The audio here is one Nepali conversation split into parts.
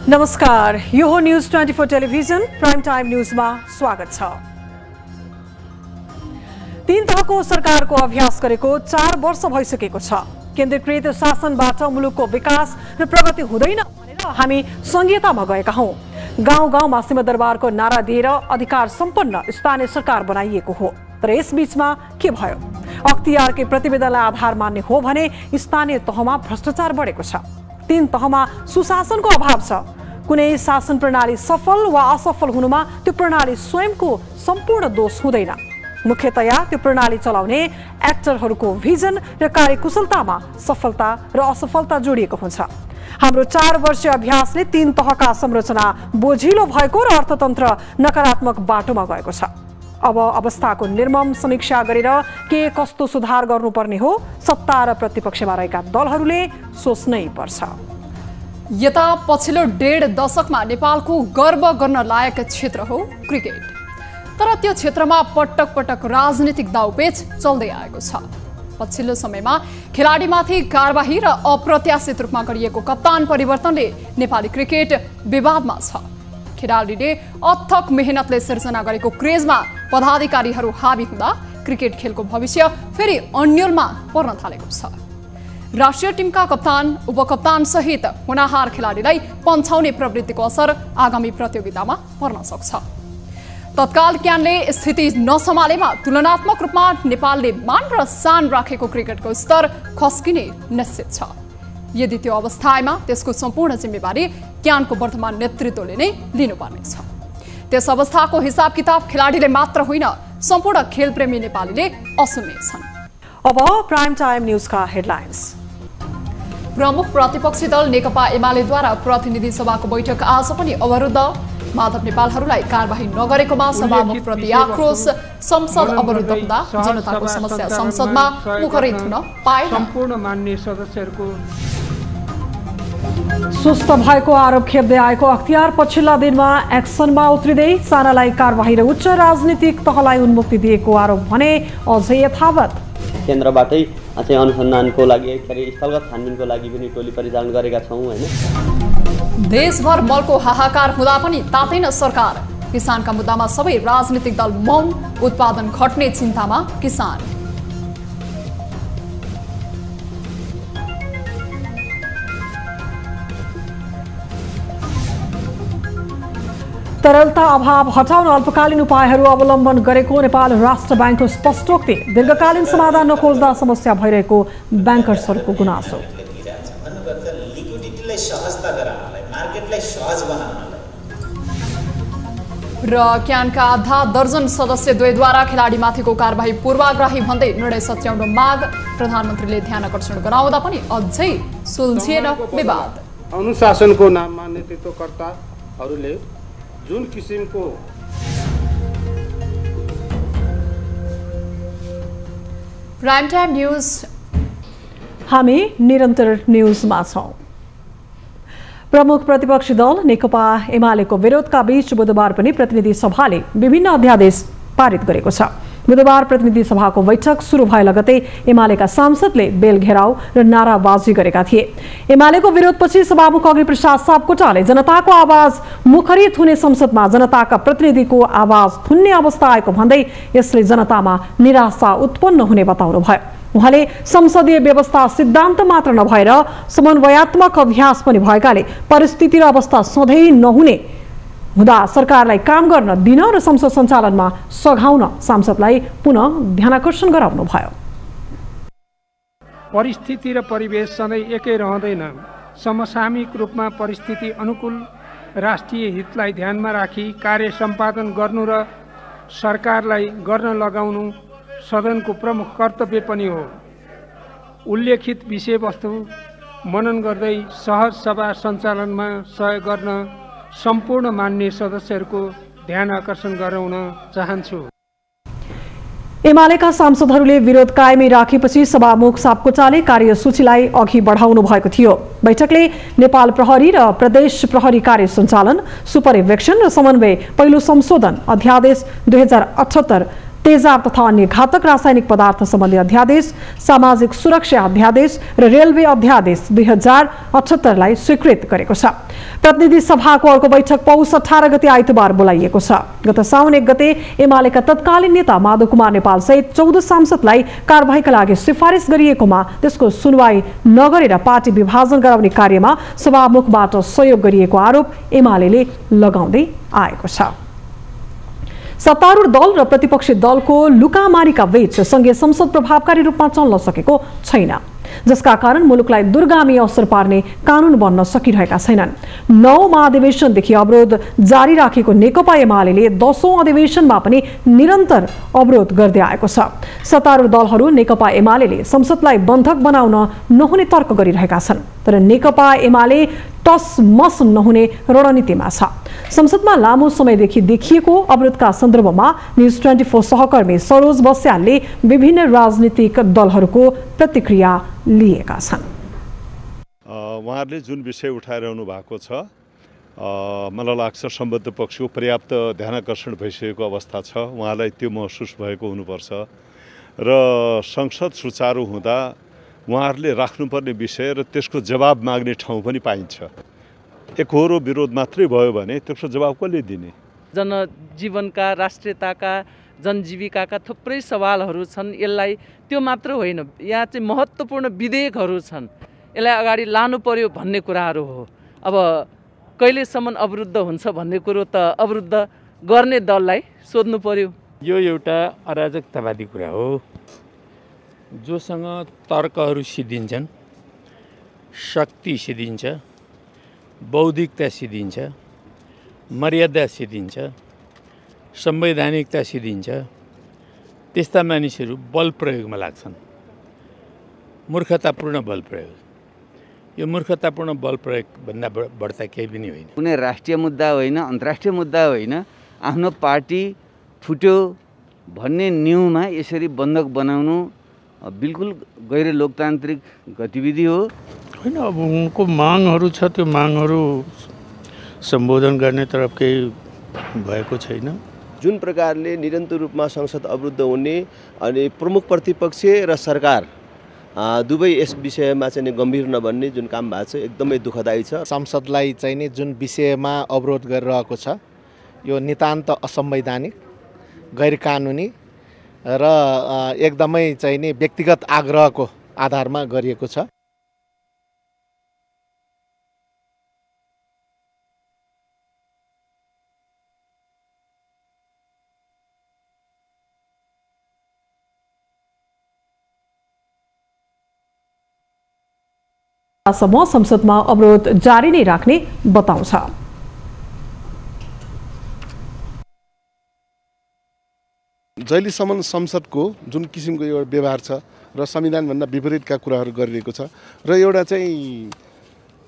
नमस्कार, यो हो न्यूज 24 टेलिभिजन प्राइम टाइम न्यूजमा स्वागत छ। 3 तहको सरकारको अभ्यास गरेको 4 वर्ष भइसकेको छ। केन्द्रीकृत शासनबाट मुलुकको विकास र प्रगति हुँदैन भनेर हामी संघीयतामा गएका हौं। गाउँ गाउँमा सिंहदरबारको नारा दिएर अधिकार सम्पन्न स्थानीय सरकार बनाइएको हो। तर यसबीचमा के भयो? अख्तियारकै प्रतिवेदनलाई आधार मान्ने हो भने स्थानीय तहमा भ्रष्टाचार बढेको छ। 3 तहमा सुशासनको अभाव छ। कुनै शासन प्रणाली सफल वा असफल हुनुमा त्यो प्रणाली स्वयंको सम्पूर्ण दोष हुँदैन। मुख्यतया त्यो प्रणाली चलाउने एक्टरहरूको भिजन र कार्यकुशलतामा सफलता र असफलता जोडिएको हुन्छ। हाम्रो 4 वर्षीय अभ्यासले 3 तहका संरचना बोझिलो भएको र अर्थतन्त्र नकारात्मक बाटोमा गएको छ। अब अवस्थाको निर्मम समीक्षा गरेर के कस्तो सुधार गर्नुपर्ने हो सत्ता र प्रतिपक्षमा रहेका दलहरूले सोच्नै पर्छ। यता पछिल्लो 1.5 दशकमा नेपालको गर्व गर्न लायक क्षेत्र हो क्रिकेट। तर त्यो क्षेत्रमा पटक पटक राजनीतिक दाउपेच चल्दै आएको छ। पछिल्लो समयमा खेलाडीमाथि कारबाही र अप्रत्याशित रूपमा गरिएको कप्तान परिवर्तनले नेपाली क्रिकेट विवादमा छ। खेलाडीले अथक मेहनतले सिर्जना गरेको क्रेजमा पदाधिकारीहरू हावी हुँदा क्रिकेट खेलको भविष्य फेरि अन्यलमा पर्न थालेको छ। राष्ट्रिय टिमका कप्तान, उपकप्तान सहित होनाहार खेलाडीलाई पन्छाउने प्रवृत्तिको असर आगामी प्रतियोगितामा पर्न सक्छ। तत्काल ज्ञानले स्थिति नसम्हालेमा तुलनात्मक रूपमा नेपालले मान र शान राखेको क्रिकेटको स्तर खस्किने निश्चित छ। यदि त्यो अवस्था आएमा त्यसको सम्पूर्ण जिम्मेवारी ज्ञानको वर्तमान नेतृत्वले नै लिनुपर्नेछ। त्यस अवस्थाको हिसाब किताब खेलाडीले मात्र होइन, सम्पूर्ण खेलप्रेमी नेपालीले असुन्नेछन्। अब प्राइम टाइम न्यूजका हेडलाइन्स। प्रमुख प्रतिपक्षी दल नेकपा एमालेद्वारा प्रतिनिधि सभाको बैठक आज पनि अवरुद्ध। माधव नेपालहरूलाई कारबाही नगरेकोमा सभामुखप्रति आक्रोश। संसद अवरुद्ध हुँदा जनताको समस्या संसदमा मुखरित हुन पाएन। सम्पूर्ण मान्य सदस्यहरूको सुस्त भएको आरोप खेप्दै आएको अख्तियार पछिल्ला दिनमा एक्सनमा उत्रिँदै सानालाई कारबाही र उच्च राजनीतिक तहलाई उन्मुक्ति दिएको आरोप भने अझै यथावत। केन्द्रबाटै चाहिँ अनुसन्धानको लागि स्थलगत छानबिनको लागि पनि टोली परिचालन गरेका छौँ हैन। देशभर मलको हाहाकार हुँदा पनि तातैन सरकार। किसानका मुद्दामा सबै राजनीतिक दल मौन। उत्पादन घट्ने चिन्तामा किसान। तरलता अभाव हटाउन अल्पकालीन उपायहरू अवलम्बन गरेको नेपाल राष्ट्र ब्याङ्कको स्पष्टोक्ति। दीर्घकालीन समाधान नखोज्दा समस्या भइरहेको ब्याङ्कर्सहरूको गुनासो। र क्यानका आधा दर्जन सदस्य द्वयद्वारा खेलाडीमाथिको कारबाही पूर्वाग्रही भन्दै निर्णय सच्याउन माग। प्रधानमन्त्रीले ध्यान आकर्षण गराउँदा पनि अझै सुल्झिएन विवाद। अनुशासनको नाममा नेतृत्वकर्ताहरूले जुन किसिमको प्राइम टाइम न्यूज। हामी निरन्तर न्यूजमा छौं। प्रमुख प्रतिपक्षी दल नेकपा एमालेको विरोधका बीच बुधबार पनि प्रतिनिधि सभाले विभिन्न अध्यादेश पारित गरेको छ। बुधबार प्रतिनिधि सभाको बैठक सुरु भए लगतै एमालेका सांसदले बेल घेराउ र नाराबाजी गरेका थिए। एमालेको विरोधपछि सभामुख अग्निप्रसाद सापकोटाले जनताको आवाज मुखरित हुने संसदमा जनताका प्रतिनिधिको आवाज थुन्ने अवस्था आएको भन्दै यसले जनतामा निराशा उत्पन्न हुने बताउनु भयो। उहाँले संसदीय व्यवस्था सिद्धान्त मात्र नभएर समन्वयात्मक अभ्यास पनि भएकाले परिस्थिति र अवस्था सधैँ नहुने हुँदा सरकारलाई काम गर्न दिन र संसद सञ्चालनमा सघाउन सांसदलाई पुनः ध्यानाकर्षण गराउनु भयो। परिस्थिति र परिवेश सधैँ एकै रहँदैन। समसामयिक रूपमा परिस्थिति अनुकूल राष्ट्रिय हितलाई ध्यानमा राखी कार्य सम्पादन गर्नु र सरकारलाई गर्न लगाउनु सदनको प्रमुख कर्तव्य पनि हो। उल्लेखित विषयवस्तु मनन गर्दै सहज सभा सञ्चालनमा सहयोग गर्न सम्पूर्ण मान्य सदस्यहरूको ध्यान आकर्षण गराउन चाहन्छु। एमालेका सांसदहरूले विरोध कायमै राखेपछि सभामुख सापकोटाले कार्यसूचीलाई अघि बढाउनु भएको थियो। बैठकले नेपाल प्रहरी र प्रदेश प्रहरी कार्य सञ्चालन, सुपरिवेक्षण र समन्वय पहिलो संशोधन अध्यादेश 2078 तेजाब तथा अन्य घातक रासायनिक पदार्थ सम्बन्धी अध्यादेश, सामाजिक सुरक्षा अध्यादेश र रेलवे अध्यादेश 2078लाई स्वीकृत गरेको छ। प्रतिनिधि सभाको अर्को बैठक पौष 18 गते आइतबार बोलाइएको छ। गत साउन 1 गते एमालेका तत्कालीन नेता माधव कुमार नेपाल सहित 14 सांसदलाई कारबाहीका लागि सिफारिस गरिएकोमा त्यसको सुनवाई नगरेर पार्टी विभाजन गराउने कार्यमा सभामुखबाट सहयोग गरिएको आरोप एमालेले लगाउँदै आएको छ। सत्तारूढ दल र प्रतिपक्षी दलको लुकामारीका बीच संघीय संसद प्रभावकारी रूपमा चल्न सकेको छैन, जसका कारण मुलुकलाई दुर्गामी असर पार्ने कानून बन्न सकिरहेका छैनन्। 9 महाधिवेशनदेखि अवरोध जारी राखेको नेकपा एमाले 10औं अधिवेशनमा पनि निरन्तर अवरोध गर्दै आएको छ। सत्तारूढ दलहरू नेकपा एमाले संसदलाई बन्धक बनाउन नहुने तर्क गरिरहेका छन्, तर नेकपा एमाले टस मस नहुने रणनीतिमा छ। संसदमा लामो समयदेखि देखिएको अवरोधका सन्दर्भमा न्युज 24 सहकर्मी सरोज बस्यालले विभिन्न राजनीतिक दलहरूको प्रतिक्रिया लिएका छन्। उहाँहरूले जुन विषय उठाइरहनु भएको छ, मलाई लाग्छ सम्बद्ध पक्षको पर्याप्त ध्यानाकर्षण भइसकेको अवस्था छ। उहाँलाई त्यो महसुस भएको हुनुपर्छ र संसद सुचारू हुँदा उहाँहरूले राख्नुपर्ने विषय र त्यसको जवाब माग्ने ठाउँ पनि पाइन्छ। एकहोरो विरोध मात्रै भयो भने त्यसको जवाब कसले दिने? जनजीवनका, राष्ट्रियताका, जनजीविकाका थुप्रै सवालहरू छन्। यसलाई त्यो मात्र होइन, यहाँ चाहिँ महत्त्वपूर्ण विधेयकहरू छन्, यसलाई अगाडि लानु पर्यो भन्ने कुराहरू हो। अब कहिलेसम्म अवरुद्ध हुन्छ भन्ने कुरो त अवरुद्ध गर्ने दललाई सोध्नु पर्यो। यो एउटा अराजकतावादी कुरा हो। जोसँग तर्कहरू सिद्धिन्छन्, शक्ति सिद्धिन्छ, बौद्धिकता सिद्धिन्छ, मर्यादा सिद्धिन्छ, संवैधानिकता सिद्धिन्छ, त्यस्ता मानिसहरू बल प्रयोगमा लाग्छन्। मूर्खतापूर्ण बल प्रयोग, यो मूर्खतापूर्ण बल प्रयोग भन्दा बढ्ता केही पनि होइन। कुनै राष्ट्रिय मुद्दा होइन, अन्तर्राष्ट्रिय मुद्दा होइन, आफ्नो पार्टी फुट्यो भन्ने न्यूमा यसरी बन्धक बनाउनु बिल्कुल गैर लोकतान्त्रिक गतिविधि हो। होइन, अब उनको मागहरू छ, त्यो मागहरू सम्बोधन गर्ने तरफ केही भएको छैन। जुन प्रकारले निरन्तर रूपमा संसद अवरुद्ध हुने अनि प्रमुख प्रतिपक्ष र सरकार दुवै यस विषयमा चाहिँ गम्भीर नबन्ने जुन काम भएको छ एकदमै दुःखदायी छ। संसदलाई चाहिँ नि जुन विषयमा अवरोध गरिरहेको छ यो नितान्त असंवैधानिक, गैर कानुनी र एकदमै चाहिँ नि व्यक्तिगत आग्रहको आधारमा गरिएको छ। सम्म संसदमा अवरोध जारी नै राख्ने बताउँछ। जहिलेसम्म संसदको जुन किसिमको एउटा व्यवहार छ र संविधानभन्दा विपरीतका कुराहरू गरिरहेको छ र एउटा चाहिँ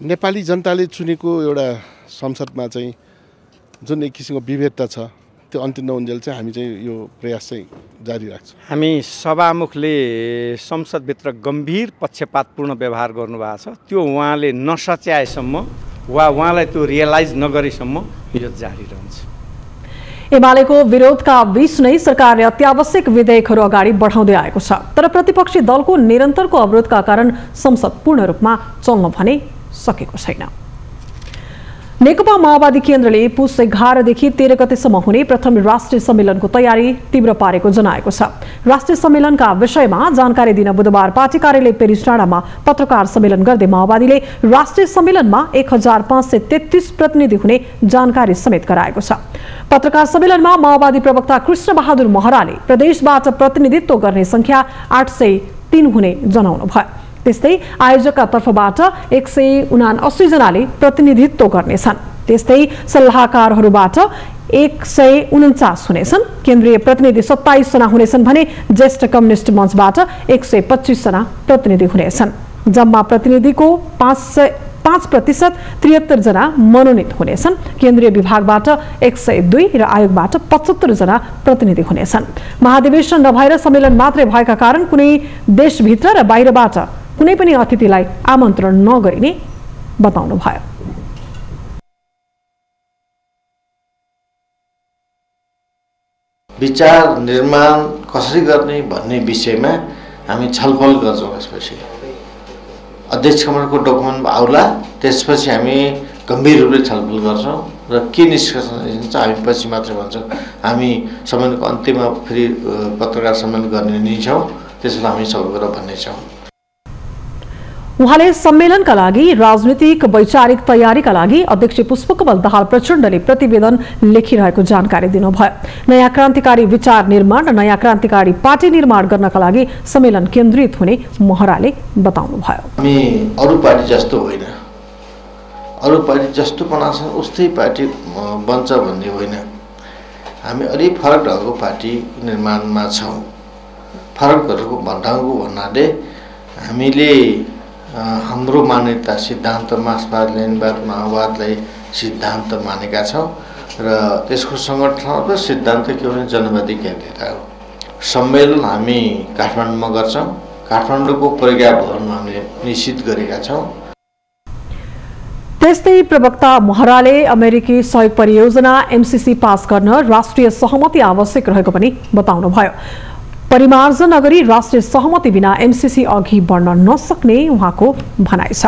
नेपाली जनताले चुनेको एउटा संसदमा चाहिँ जुन एक किसिमको विभेदता छ त्यो अन्त्य नहुन्जेल चाहिँ हामी चाहिँ यो प्रयास चाहिँ जारी राख्छौँ। हामी सभामुखले संसदभित्र गम्भीर पक्षपातपूर्ण व्यवहार गर्नुभएको छ, त्यो उहाँले नसच्याएसम्म वा उहाँलाई त्यो रियलाइज नगरेसम्म यो जारी रहन्छ। एमालेको विरोधका बीच नै सरकारले अत्यावश्यक विधेयकहरू अगाडि बढाउँदै आएको छ, तर प्रतिपक्षी दलको निरन्तरको अवरोधका कारण संसद पूर्ण रूपमा चल्न भने सकेको छैन। नेकपा माओवादी केन्द्रले पुस 11 देखि 13 गतेसम्म हुने प्रथम राष्ट्रिय सम्मेलनको तयारी तीव्र पारेको जनाएको छ। राष्ट्रिय सम्मेलनका विषयमा जानकारी दिन बुधबार पार्टी कार्यालय पेरिस डाँडामा पत्रकार सम्मेलन गर्दै माओवादीले राष्ट्रिय सम्मेलनमा 1533 प्रतिनिधि हुने जानकारी समेत गराएको छ। पत्रकार सम्मेलनमा माओवादी प्रवक्ता कृष्ण बहादुर महराले प्रदेशबाट प्रतिनिधित्व गर्ने संख्या 803 हुने जनाउनु भयो। त्यस्तै आयोजकका तर्फबाट 179 जनाले प्रतिनिधित्व गर्नेछन्। त्यस्तै सल्लाहकारहरूबाट 149 हुनेछन्। केन्द्रीय प्रतिनिधि 27 जना हुनेछन् भने ज्येष्ठ कम्युनिस्ट मञ्चबाट 125 जना प्रतिनिधि हुनेछन्। जम्मा प्रतिनिधिको 5% 73 जना मनोनित हुनेछन्। केन्द्रीय विभागबाट 102 र आयोगबाट 75 जना प्रतिनिधि हुनेछन्। महाधिवेशन नभएर सम्मेलन मात्रै भएका कारण कुनै देशभित्र र बाहिरबाट कुनै पनि अतिथिलाई आमन्त्रण नगरिने बताउनु भयो। विचार निर्माण कसरी गर्ने भन्ने विषयमा हामी छलफल गर्छौँ। यसपछि अध्यक्ष कमलको डकुमेन्ट आउला, त्यसपछि हामी गम्भीर रूपले छलफल गर्छौँ र के निष्कर्ष निस्कन्छ हामी पछि मात्रै भन्छौँ। हामी सम्मेलनको अन्त्यमा फेरि पत्रकार सम्मेलन गर्ने नै छौँ, त्यसलाई हामी सबै कुरा भन्ने छौँ। उहाँले सम्मेलनका लागि राजनीतिक वैचारिक तयारीका लागि अध्यक्ष पुष्पकमल दाहाल प्रचण्डले प्रतिवेदन लेखिरहेको जानकारी दिनुभयो। नयाँ क्रान्तिकारी विचार निर्माण र नयाँ क्रान्तिकारी पार्टी निर्माण गर्नका लागि सम्मेलन केन्द्रित हुने महराले बताउनुभयो। हामी अरू पार्टी जस्तो होइन, अरू पार्टी जस्तो बनाउँछ उस्तै पार्टी बन्छ भन्ने होइन। हामी अलि फरक ढङ्गको पार्टी निर्माणमा छौँ। फरक ढङ्गको भन्नाले हामीले हाम्रो मान्यता सिद्धान्त मार्क्सवाद लेनिनवाद माओवादलाई सिद्धान्त मानेका छौँ र त्यसको सङ्गठन र सिद्धान्त के भने जनवादी केन्द्रित हो। सम्मेलन हामी काठमाडौँमा गर्छौँ। काठमाडौँको प्रज्ञा भवनमा हामीले निश्चित गरेका छौँ। त्यस्तै प्रवक्ता महराले अमेरिकी सहयोग परियोजना MCC पास गर्न राष्ट्रिय सहमति आवश्यक रहेको पनि बताउनुभयो। परिमार्जन नगरी राष्ट्रिय सहमति बिना MCC अघि बढ्न नसक्ने उहाँको भनाइ छ।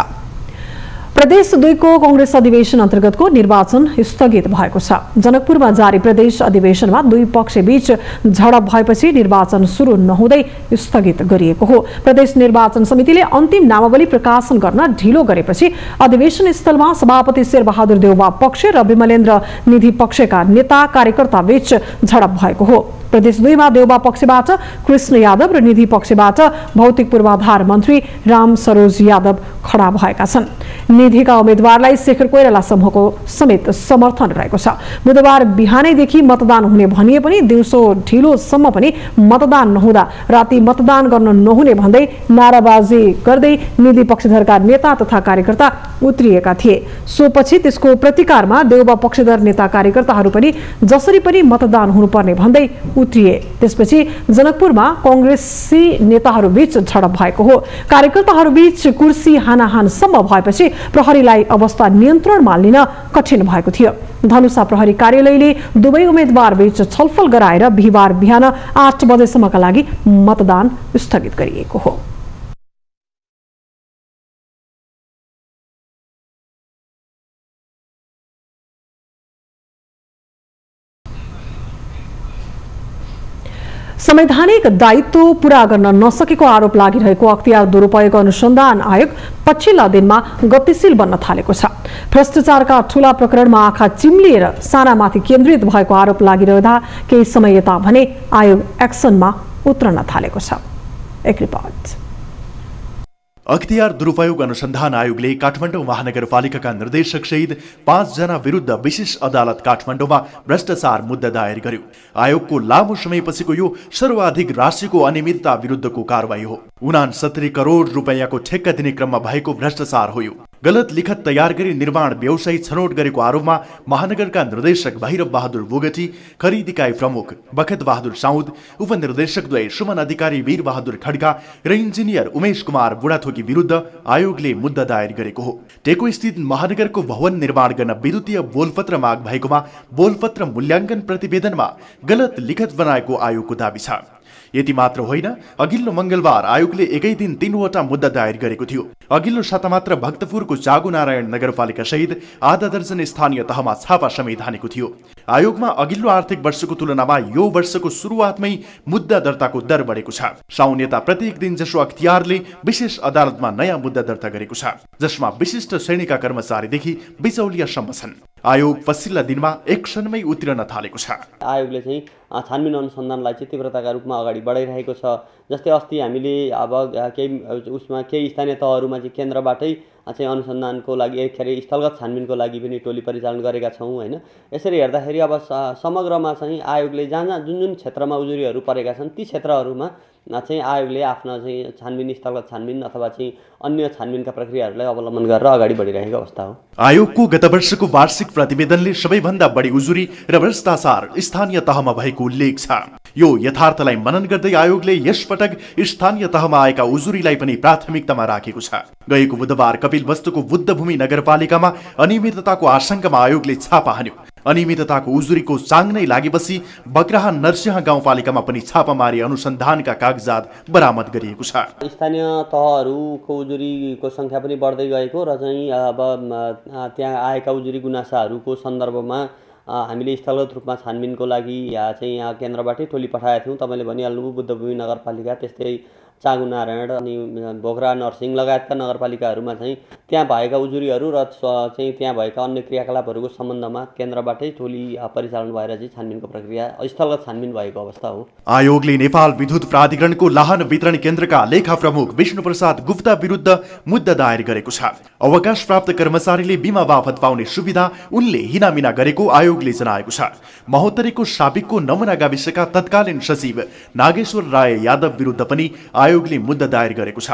प्रदेश 2 को कांग्रेस अधिवेशन अन्तर्गतको निर्वाचन स्थगित भएको छ। जनकपुरमा जारी प्रदेश अधिवेशनमा दुई पक्षबीच झडप भएपछि निर्वाचन सुरु नहुँदै स्थगित गरिएको हो। प्रदेश निर्वाचन समितिले अन्तिम नामावली प्रकाशन गर्न ढिलो गरेपछि अधिवेशन स्थलमा सभापति शेरबहादुर देउवा पक्ष र विमलेन्द्र निधि पक्षका नेता कार्यकर्ता बीच झडप भएको हो। प्रदेश 2 मा देउवा पक्षबाट कृष्ण यादव र निधि पक्षबाट भौतिक पूर्वाधार मन्त्री राम सरोज यादव खडा भएका छन्। निधिका उम्मेद्वारलाई शेखर कोइराला समूहको समेत समर्थन रहेको छ। बुधबार बिहानैदेखि मतदान हुने भनिए पनि दिउँसो ढिलोसम्म पनि मतदान नहुँदा राति मतदान गर्न नहुने भन्दै नाराबाजी गर्दै निधि पक्षधरका नेता तथा कार्यकर्ता उत्रिएका थिए। सोपछि त्यसको प्रतिकारमा देउवा पक्षधर नेता कार्यकर्ताहरू पनि जसरी पनि मतदान हुनुपर्ने भन्दै उत्रिए। त्यसपछि जनकपुरमा कांग्रेसी नेताहरू बीच झडप भएको हो। कार्यकर्ताहरू बीच कुर्सी हानाहानसम्म भएपछि प्रहरीलाई अवस्था नियन्त्रणमा लिन कठिन भएको थियो। धनुषा प्रहरी कार्यालयले दुवै उम्मेद्वार बीच छलफल गराएर बिहीबार बिहान 8 बजेसम्मका लागि मतदान स्थगित गरिएको हो। संवैधानिक दायित्व पूरा गर्न नसकेको आरोप लागिरहेको अख्तियार दुरुपयोग अनुसन्धान आयोग पछिल्ला दिनमा गतिशील बन्न थालेको छ। भ्रष्टाचारका ठूला प्रकरणमा आँखा चिम्लिएर सानामाथि केन्द्रित भएको आरोप लागिरहँदा केही समय यता भने आयोग एक्सनमा उत्रन थालेको छ। एक रिपोर्ट। अख्तियार दुरुपयोग अनुसन्धान आयोगले काठमाडौँ महानगरपालिकाका निर्देशक सहित 5 जना विरुद्ध विशेष अदालत काठमाडौँमा भ्रष्टाचार मुद्दा दायर गर्यो। आयोगको लामो समयपछिको यो सर्वाधिक राशिको अनियमितता विरुद्धको कारबाही हो। 69 करोड रुपैयाँको ठेक्का दिने क्रममा भएको भ्रष्टाचार हो यो। गलत लिखत तयार गरी निर्माण व्यवसायी छनौट गरेको आरोपमा महानगरका निर्देशक भैरव बहादुर बोगटी, खरिद इकाइ प्रमुख बखत बहादुर साउद, उपनिर्देशकद्वय सुमन अधिकारी वीर बहादुर खड्का र इन्जिनियर उमेश कुमार बुढाथोकी विरुद्ध आयोगले मुद्दा दायर गरेको हो। टेको स्थित महानगरको भवन निर्माण गर्न विद्युतीय बोलपत्र माग भएकोमा बोलपत्र मूल्याङ्कन प्रतिवेदनमा गलत लिखत बनाएको आयोगको दाबी छ। यति मात्र होइन, अघिल्लो मंगलबार आयोगले एकै दिन 3वटा मुद्दा दायर गरेको थियो। अघिल्लो साता मात्र भक्तपुरको चागु नारायण नगरपालिका सहित आधा दर्जन स्थानीय तहमा छापा समेत हानेको थियो। आयोगमा अघिल्लो आर्थिक वर्षको तुलनामा यो वर्षको सुरुवातमै मुद्दा दर्ताको दर बढेको छ। साउन यता प्रत्येक दिन जसो अख्तियारले विशेष अदालतमा नयाँ मुद्दा दर्ता गरेको छ, जसमा विशिष्ट श्रेणीका कर्मचारीदेखि बिचौलियासम्म छन्। आयोग पछिल्ला दिनमा एक्सनमै उत्रन थालेको छ। आयोगले चाहिँ छानबिन अनुसन्धानलाई चाहिँ तीव्रताका रूपमा अगाडि बढाइरहेको छ। जस्तै अस्ति हामीले अब केही स्थानीय तहहरूमा चाहिँ केन्द्रबाटै चाहिँ अनुसन्धानको लागि स्थलगत छानबिनको लागि पनि टोली परिचालन गरेका छौँ होइन। यसरी हेर्दाखेरि अब समग्रमा चाहिँ आयोगले जहाँ जुन क्षेत्रमा उजुरीहरू परेका छन् ती क्षेत्रहरूमा चाहिँ आयोगले आफ्ना चाहिँ छानबिन स्थलगत छानबिन अथवा चाहिँ अन्य छानबिनका प्रक्रियाहरूलाई अवलम्बन गरेर अगाडि बढिरहेको अवस्था हो। आयोगको गत वर्षको वार्षिक प्रतिवेदनले सबैभन्दा बढी उजुरी र भ्रष्टाचार स्थानीय तहमा भएको उल्लेख छ। यो यथार्थलाई मनन गर्दै आयोगले यसपटक स्थानीय तहमा आएका उजुरीलाई पनि प्राथमिकतामा राखेको छ। गएको बुधबार कपिलवस्तुको बुद्धभूमि नगरपालिकामा अनियमितताको आशंकामा आयोगले छापा हान्यो। अनियमितताको उजुरीको चाङ नै लागेपछि बक्राहा नरसिंह गाउँपालिकामा पनि छापामारी अनुसन्धानका कागजात बरामद गरिएको छ। स्थानीय तहहरूको उजुरीको सङ्ख्या पनि बढ्दै गएको र चाहिँ अब त्यहाँ आएका उजुरी गुनासाहरूको सन्दर्भमा हामीले स्थलगत रूपमा छानबिनको लागि चाहिँ यहाँ केन्द्रबाटै टोली पठाएका थियौँ। तपाईँले भनिहाल्नुभयो बुद्धभूमि नगरपालिका, त्यस्तै चाँगुनारायण अनि भोगरा नरसिंह लगायतका नगरपालिकाहरूमा चाहिँ त्यहाँ भएका उजुरीहरू र चाहिँ त्यहाँ भएका अन्य क्रियाकलापहरूको सम्बन्धमा केन्द्रबाटै टोली परिचालन भएर चाहिँ छानबिनको प्रक्रिया स्थलगत छानबिन भएको अवस्था हो। आयोगले नेपाल विद्युत प्राधिकरणको लाहन वितरण केन्द्रका लेखा प्रमुख विष्णुप्रसाद गुप्ता विरुद्ध मुद्दा दायर गरेको छ। अवकाश प्राप्त कर्मचारीले बिमा बापत पाउने सुविधा उनले हिनामिना गरेको आयोगले जनाएको छ। महोत्तरीको साबिकको नमुना गाविसका तत्कालीन सचिव नागेश्वर राय यादव विरुद्ध पनि आयोगले मुद्दा दायर गरेको छ।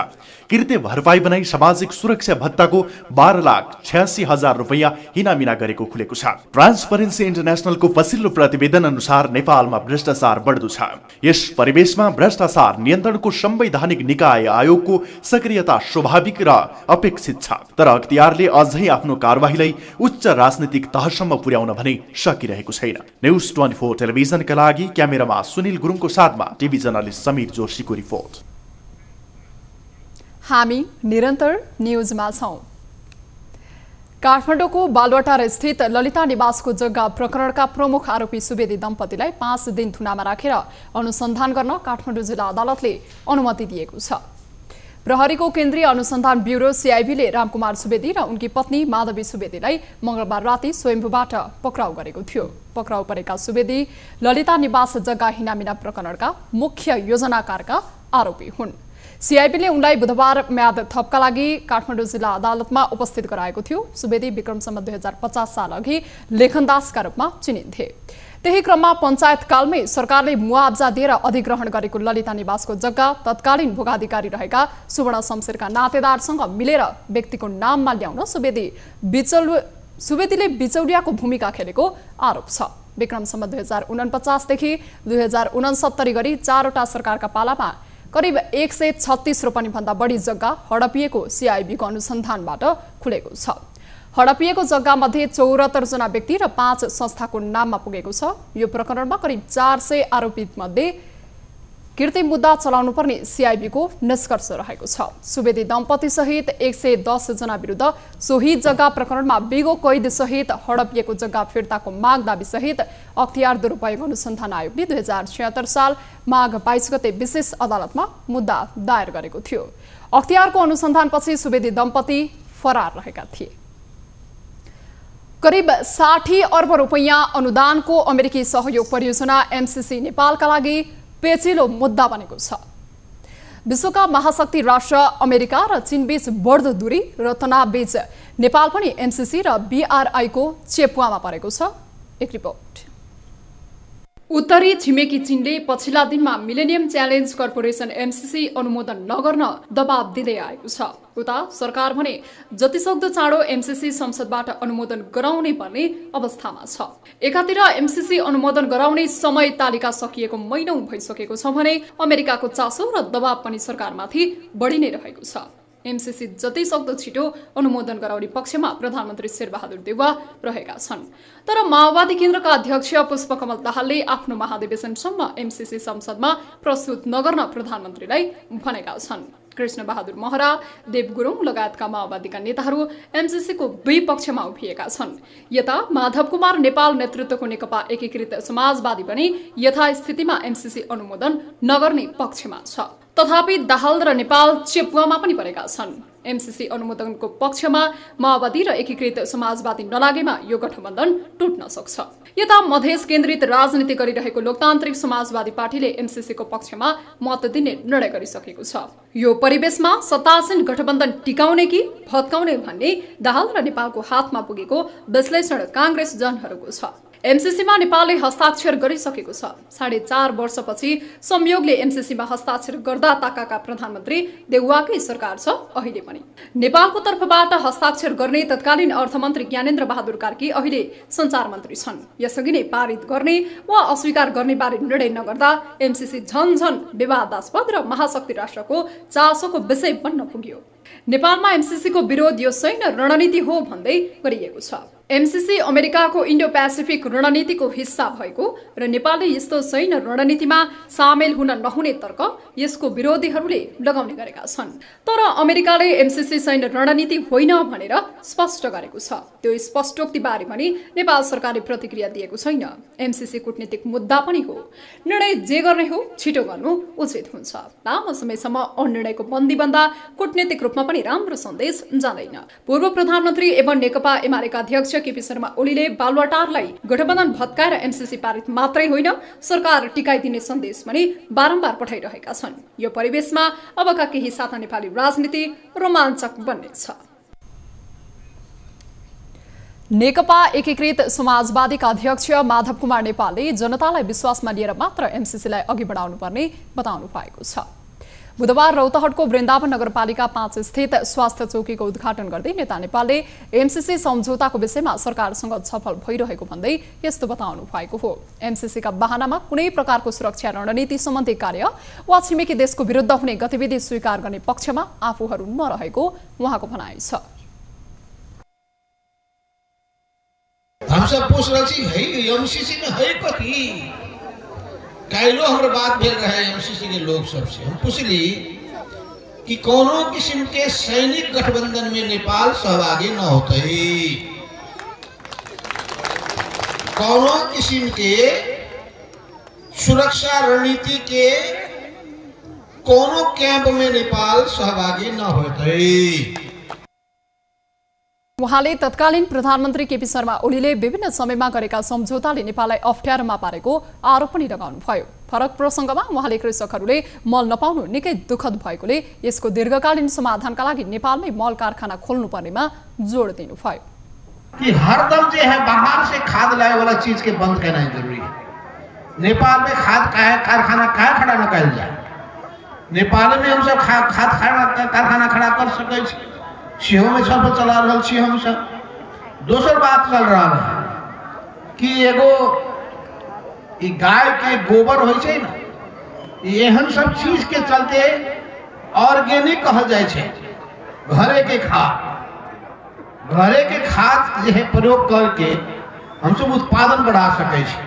कृत्य भरपाई बनाई सामाजिक सुरक्षा भत्ताको 12,86,000 रुपैयाँ हिनामिना गरेको खुलेको छ। ट्रान्सपरेन्सी इन्टरनेसनलको पछिल्लो प्रतिवेदन अनुसार नेपालमा भ्रष्टाचार बढ्दो छ। यस परिवेशमा भ्रष्टाचार नियन्त्रणको संवैधानिक निकाय आयोगको सक्रियता स्वाभाविक र अपेक्षित छ, तर अख्तियारले अझै आफ्नो कारबाहीलाई उच्च राजनीतिक तहसम्म पुर्याउन भने सकिरहेको छैन। न्युज 24 टेलिभिजनका लागि क्यामेरामा सुनिल गुरुङको साथमा टिभी जर्नलिस्ट समीर जोशीको रिपोर्ट। हामी निरन्तर न्युजमा छौं। काठमाडौँको बालुवाटार स्थित ललिता निवासको जग्गा प्रकरणका प्रमुख आरोपी सुवेदी दम्पतिलाई 5 दिन थुनामा राखेर अनुसन्धान गर्न काठमाडौँ जिल्ला अदालतले अनुमति दिएको छ। प्रहरीको केन्द्रीय अनुसन्धान ब्युरो सीआईबीले रामकुमार सुवेदी र उनकी पत्नी माधवी सुवेदीलाई मंगलबार राति स्वयम्भूबाट पक्राउ गरेको थियो। पक्राउ परेका सुवेदी ललिता निवास जग्गा हिनामिना प्रकरणका मुख्य योजनाकारका आरोपी हुन्। सीआईबीले उनलाई बुधबार म्याद थपका लागि काठमाडौँ जिल्ला अदालतमा उपस्थित गराएको थियो। सुवेदी विक्रमसम्म 2050 साल अघि लेखनदासका रूपमा चिनिन्थे। त्यही क्रममा पञ्चायतकालमै सरकारले मुआब्जा दिएर अधिग्रहण गरेको ललिता निवासको जग्गा तत्कालीन भोगाधिकारी रहेका सुवर्ण शमशेरका नातेदारसँग मिलेर व्यक्तिको नाममा ल्याउन सुवेदीले बिचौलियाको भूमिका खेलेको आरोप छ। विक्रमसम्म 2049 देखि 2069 गरी 4वटा सरकारका पालामा करिब 136 रोपनी भन्दा बढी जग्गा हडपिएको सीआईबीको अनुसन्धानबाट खुलेको छ। हडपिएको जग्गा मध्ये 74 जना व्यक्ति र 5 संस्थाको नाममा पुगेको छ। यो प्रकरणमा करिब 400 आरोपित मध्ये कीर्ति मुद्दा चलाउनु पर्ने सीआईबीको निष्कर्ष रहेको छ। सुवेदी दम्पति सहित 110 जना विरुद्ध सोही जग्गा प्रकरणमा बिगो कैद सहित हडपिएको जग्गा फिर्ताको माग दाबी सहित अख्तियार दुरुपयोग अनुसन्धान आयोगले 2076 साल माघ 22 गते विशेष अदालतमा मुद्दा दायर गरेको थियो। अख्तियारको अनुसन्धानपछि सुवेदी दम्पति फरार रहेका थिए। करिब 60 अर्ब रुपैयाँ अनुदानको अमेरिकी सहयोग परियोजना एमसीसी नेपालका लागि पेचिलो मुद्दा बनेको छ। विश्वका महाशक्ति राष्ट्र अमेरिका र चीनबीच बढ्दो दूरी र तनावबीच नेपाल पनि एमसीसी र बीआरआईको चेपुवामा परेको छ। एक रिपोर्ट। उत्तरी छिमेकी चीनले पछिल्ला दिनमा मिलेनियम च्यालेन्ज कर्पोरेसन एमसीसी अनुमोदन नगर्न दबाब दिँदै आएको छ। उता सरकार भने जतिसक्दो चाँडो एमसीसी संसदबाट अनुमोदन गराउनै पर्ने अवस्थामा छ। एकातिर एमसीसी अनुमोदन गराउने समय तालिका सकिएको महिनौं भइसकेको छ भने अमेरिकाको चासो र दबाब पनि सरकारमाथि बढी नै रहेको छ। एमसीसी जतिसक्दो छिटो अनुमोदन गराउने पक्षमा प्रधानमन्त्री शेरबहादुर देउवा रहेका छन्। तर माओवादी केन्द्रका अध्यक्ष पुष्पकमल दाहालले आफ्नो महाधिवेशनसम्म एमसीसी संसदमा प्रस्तुत नगर्न प्रधानमन्त्रीलाई भनेका छन्। कृष्ण बहादुर महरा, देव गुरुङ लगायतका माओवादीका नेताहरू एमसीसीको विपक्षमा उभिएका छन्। यता माधव कुमार नेपाल नेतृत्वको नेकपा एकीकृत समाजवादी पनि यथास्थितिमा एमसीसी अनुमोदन नगर्ने पक्षमा छ। तथापि दाहाल र नेपाल चेपुवामा पनि परेका छन्। एमसीसी अनुमोदनको पक्षमा माओवादी र एकीकृत समाजवादी नलागेमा यो गठबन्धन टुट्न सक्छ। यता मधेस केन्द्रित राजनीति गरिरहेको लोकतान्त्रिक समाजवादी पार्टीले एमसीसीको पक्षमा मत दिने निर्णय गरिसकेको छ। यो परिवेशमा सत्तासीन गठबन्धन टिकाउने कि भत्काउने भन्ने दाहाल र नेपालको हातमा पुगेको विश्लेषण कांग्रेस जनहरूको छ। एमसीसीमा नेपालले हस्ताक्षर गरिसकेको छ। 4.5 वर्षपछि संयोगले एमसीसीमा हस्ताक्षर गर्दा ताकाका प्रधानमन्त्री देउवाकै सरकार छ अहिले पनि। नेपालको तर्फबाट हस्ताक्षर गर्ने तत्कालीन अर्थमन्त्री ज्ञानेन्द्र बहादुर कार्की अहिले सञ्चार मन्त्री छन्। यसअघि नै पारित गर्ने वा अस्वीकार गर्ने बारे निर्णय नगर्दा एमसीसी झन्झन विवादास्पद र महाशक्ति राष्ट्रको चासोको विषय बन्न पुग्यो। नेपालमा एमसीसीको विरोध यो सैन्य रणनीति हो भन्दै गरिएको छ। एमसीसी अमेरिकाको इन्डो पेसिफिक रणनीतिको हिस्सा भएको र नेपालले यस्तो सैन्य रणनीतिमा सामेल हुन नहुने तर्क यसको विरोधीहरूले लगाउने गरेका छन्। तर अमेरिकाले एमसीसी सैन्य रणनीति होइन भनेर स्पष्ट गरेको छ। त्यो स्पष्टोक्तिबारे पनि नेपाल सरकारले प्रतिक्रिया दिएको छैन। एमसीसी कूटनीतिक मुद्दा पनि हो। निर्णय जे गर्ने हो छिटो गर्नु उचित हुन्छ। लामो समयसम्म अनिर्णयको बन्दी बन्दा कूटनीतिक रूपमा पनि राम्रो सन्देश जाँदैन। पूर्व प्रधानमन्त्री एवं नेकपा एमालेका अध्यक्ष केपी शर्मा ओलीले बालुवाटारलाई गठबन्धन भत्काएर एमसीसी पारित मात्रै होइन सरकार टिकाइदिने सन्देश पनि बारम्बार पठाइरहेका छन्। यो परिवेशमा अबका केही साता नेपाली राजनीति रोमाञ्चक बन्नेछ। नेकपा एकीकृत समाजवादीका अध्यक्ष माधव कुमार नेपालले जनतालाई विश्वासमा लिएर मात्र एमसीसीलाई अघि बढाउनु पर्ने बताउनु भएको छ। बुधबार रौतहटको वृन्दावन नगरपालिका 5 स्थित स्वास्थ्य चौकीको उद्घाटन गर्दै नेता नेपालले एमसीसी सम्झौताको विषयमा सरकारसँग छलफल भइरहेको भन्दै यस्तो बताउनु भएको हो। एमसीसीका बहानामा कुनै प्रकारको सुरक्षा रणनीति सम्बन्धी कार्य वा छिमेकी देशको विरुद्ध हुने गतिविधि स्वीकार गर्ने पक्षमा आफूहरू नरहेको उहाँको भनाइ छ। हम सब पूछ रहे थे है एमसीसी में है कथी कायलो हमारे बात भेल रहे एमसीसी के लोग सबसे हम पूछली कि कोनो किस्म के सैनिक गठबंधन में नेपाल सहभागी न होते, कोनो किस्म के सुरक्षा रणनीति के कोनो कैंप में नेपाल सहभागी न होते। उहाँले तत्कालीन प्रधानमन्त्री केपी शर्मा ओलीले विभिन्न समयमा गरेका सम्झौताले नेपाललाई अप्ठ्यारोमा पारेको आरोप पनि लगाउनुभयो। फरक प्रसङ्गमा उहाँले कृषकहरूले मल नपाउनु निकै दुःखद भएकोले यसको दीर्घकालीन समाधानका लागि नेपालमै मल कारखाना खोल्नुपर्नेमा जोड दिनुभयो। कि हरदम जो है बाहर से खाद लाए वाला चीज के बंद करना जरूरी है। नेपाल में खाद कारखाना कहाँ खड़ा न कल जाए। नेपाल में हम सब खाद कारखाना खड़ा कर सके सिंह में सब चला रहा छी। हम सब दोसर बात चल रहा है कि एगो गाय के गोबर हो एहन सब चीज के चलते ऑर्गेनिक कहल जाए छे। घरे के खाद जो है प्रयोग करके हम सब उत्पादन बढ़ा सके छे।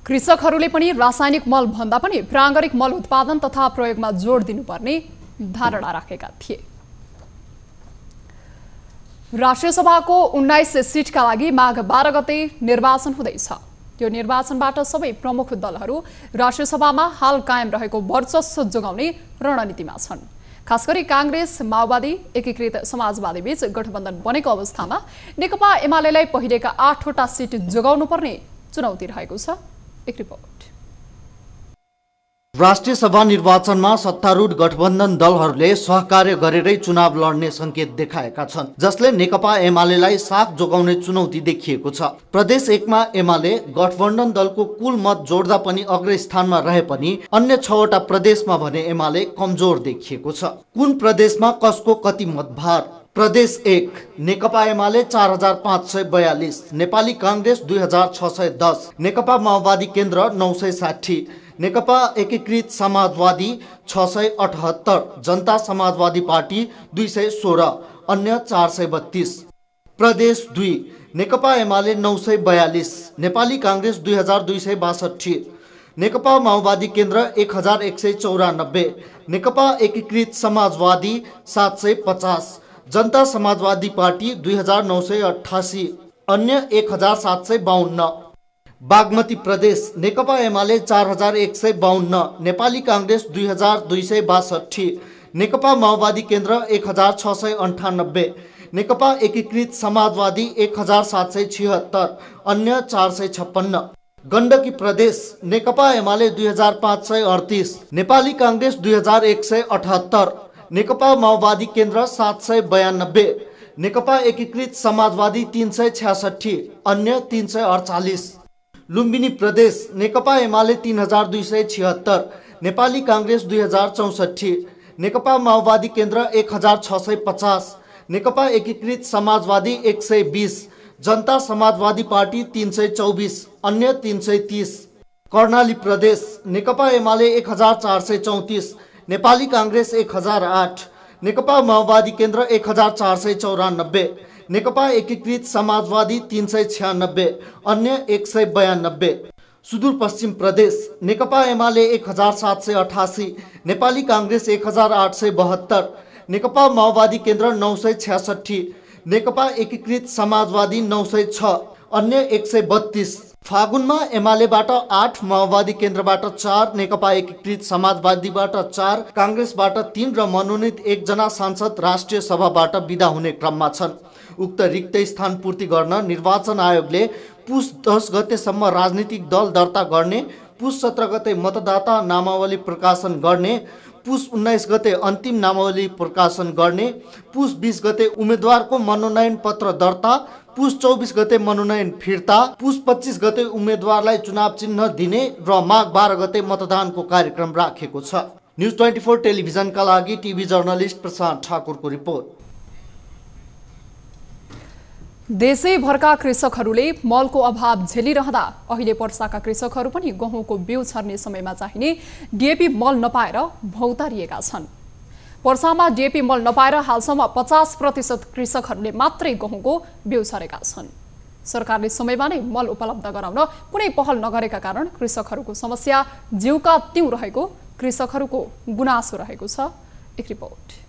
कृषकहरूले पनि रासायनिक मल भन्दा पनि प्राङ्गारिक मल उत्पादन तथा प्रयोगमा जोड दिनुपर्ने धारणा राखेका थिए। राष्ट्रिय सभाको 19 सिटका लागि माघ 12 गते निर्वाचन हुँदैछ। यो निर्वाचनबाट सबै प्रमुख दलहरू राष्ट्रिय सभामा हाल कायम रहेको वर्चस्व जोगाउने रणनीतिमा छन्। खासगरी कांग्रेस माओवादी एकीकृत समाजवादी बीच गठबन्धन बनेको अवस्थामा नेकपा एमालेलाई पहिलेका 8वटा सिट जोगाउनु पर्ने चुनौती रहेको छ। एक रिपोर्ट। राष्ट्रिय सभा निर्वाचनमा सत्तारूढ गठबन्धन दलहरूले सहकार्य गरेरै चुनाव लड्ने संकेत देखाएका छन्, जसले नेकपा एमालेलाई साथ जोगाउने चुनौती देखिएको छ। प्रदेश 1 मा एमाले गठबन्धन दलको कुल मत जोड्दा पनि अग्र स्थानमा रहे पनि अन्य 6वटा प्रदेशमा भने एमाले कमजोर देखिएको छ। कुन प्रदेशमा कसको कति मतभार? प्रदेश 1 नेकपा एमाले 4542, नेपाली कांग्रेस 2610, नेकपा माओवादी केन्द्र 960, नेकपा एकीकृत समाजवादी 678, जनता समाजवादी पार्टी 216, अन्य 432। प्रदेश 2 नेकपा एमाले 942, नेपाली कांग्रेस 2262, नेकपा माओवादी केन्द्र 1194, नेकपा एकीकृत समाजवादी 750, जनता समाजवादी पार्टी 2988, अन्य 1752। बागमती प्रदेश नेकपा एमाले 4152, नेपाली कांग्रेस 2262, नेकपा माओवादी केन्द्र 1698, नेकपा एकीकृत समाजवादी 1776, अन्य 456। गण्डकी प्रदेश नेकपा एमाले 2538, नेपाली कांग्रेस 2178, नेकपा माओवादी केन्द्र 792, नेकपा एकीकृत समाजवादी 366, अन्य 348। लुम्बिनी प्रदेश नेकपा एमाले 3276, नेपाली कांग्रेस 2064, नेकपा माओवादी केन्द्र 1650, नेकपा एकीकृत समाजवादी 120, जनता समाजवादी पार्टी 324, अन्य 330। कर्णाली प्रदेश नेकपा एमाले 1434, नेपाली कांग्रेस 1008, नेकपा माओवादी केन्द्र 1494, नेकपा एकीकृत समाजवादी 396, अन्य 192। सुदूरपश्चिम प्रदेश नेकपा एमाले 1788, नेपाली कांग्रेस 1872, नेकपा माओवादी केन्द्र 966, नेकपा एकीकृत समाजवादी 906, अन्य 132। फागुनमा एमालेबाट 8, माओवादी केन्द्रबाट 4, नेकपा एकीकृत समाजवादीबाट 4, कांग्रेसबाट 3 र मनोनित 1 जना सांसद राष्ट्रिय सभाबाट बिदा हुने क्रममा छन्। उक्त रिक्त स्थान पूर्ति गर्न निर्वाचन आयोगले पुस 10 गतेसम्म राजनीतिक दल दर्ता गर्ने, पुस 17 गते मतदाता नामावली प्रकाशन गर्ने, पुस 19 गते अन्तिम नामावली प्रकाशन गर्ने, पुस 20 गते उम्मेदवारको मनोनयन पत्र दर्ता, पुस 24 गते मनोनयन फिर्ता, पुस 25 गते उम्मेदवारलाई चुनाव चिन्ह दिने र माघ 12 गते मतदानको कार्यक्रम राखेको छ। न्युज 24 टेलिभिजनका लागि टिभी जर्नलिस्ट प्रशान्त ठाकुरको रिपोर्ट। देशैभरका कृषकहरूले मलको अभाव झेलिरहँदा अहिले पर्साका कृषकहरू पनि गहुँको बिउ छर्ने समयमा चाहिने डिएपी मल नपाएर भौतारिएका छन्। पर्सामा डिएपी मल नपाएर हालसम्म 50% कृषकहरूले मात्रै गहुँको बिउ छरेका छन्। सरकारले समयमा नै मल उपलब्ध गराउन कुनै पहल नगरेका कारण कृषकहरूको समस्या जिउका त्यौं रहेको कृषकहरूको गुनासो रहेको छ। एक रिपोर्ट।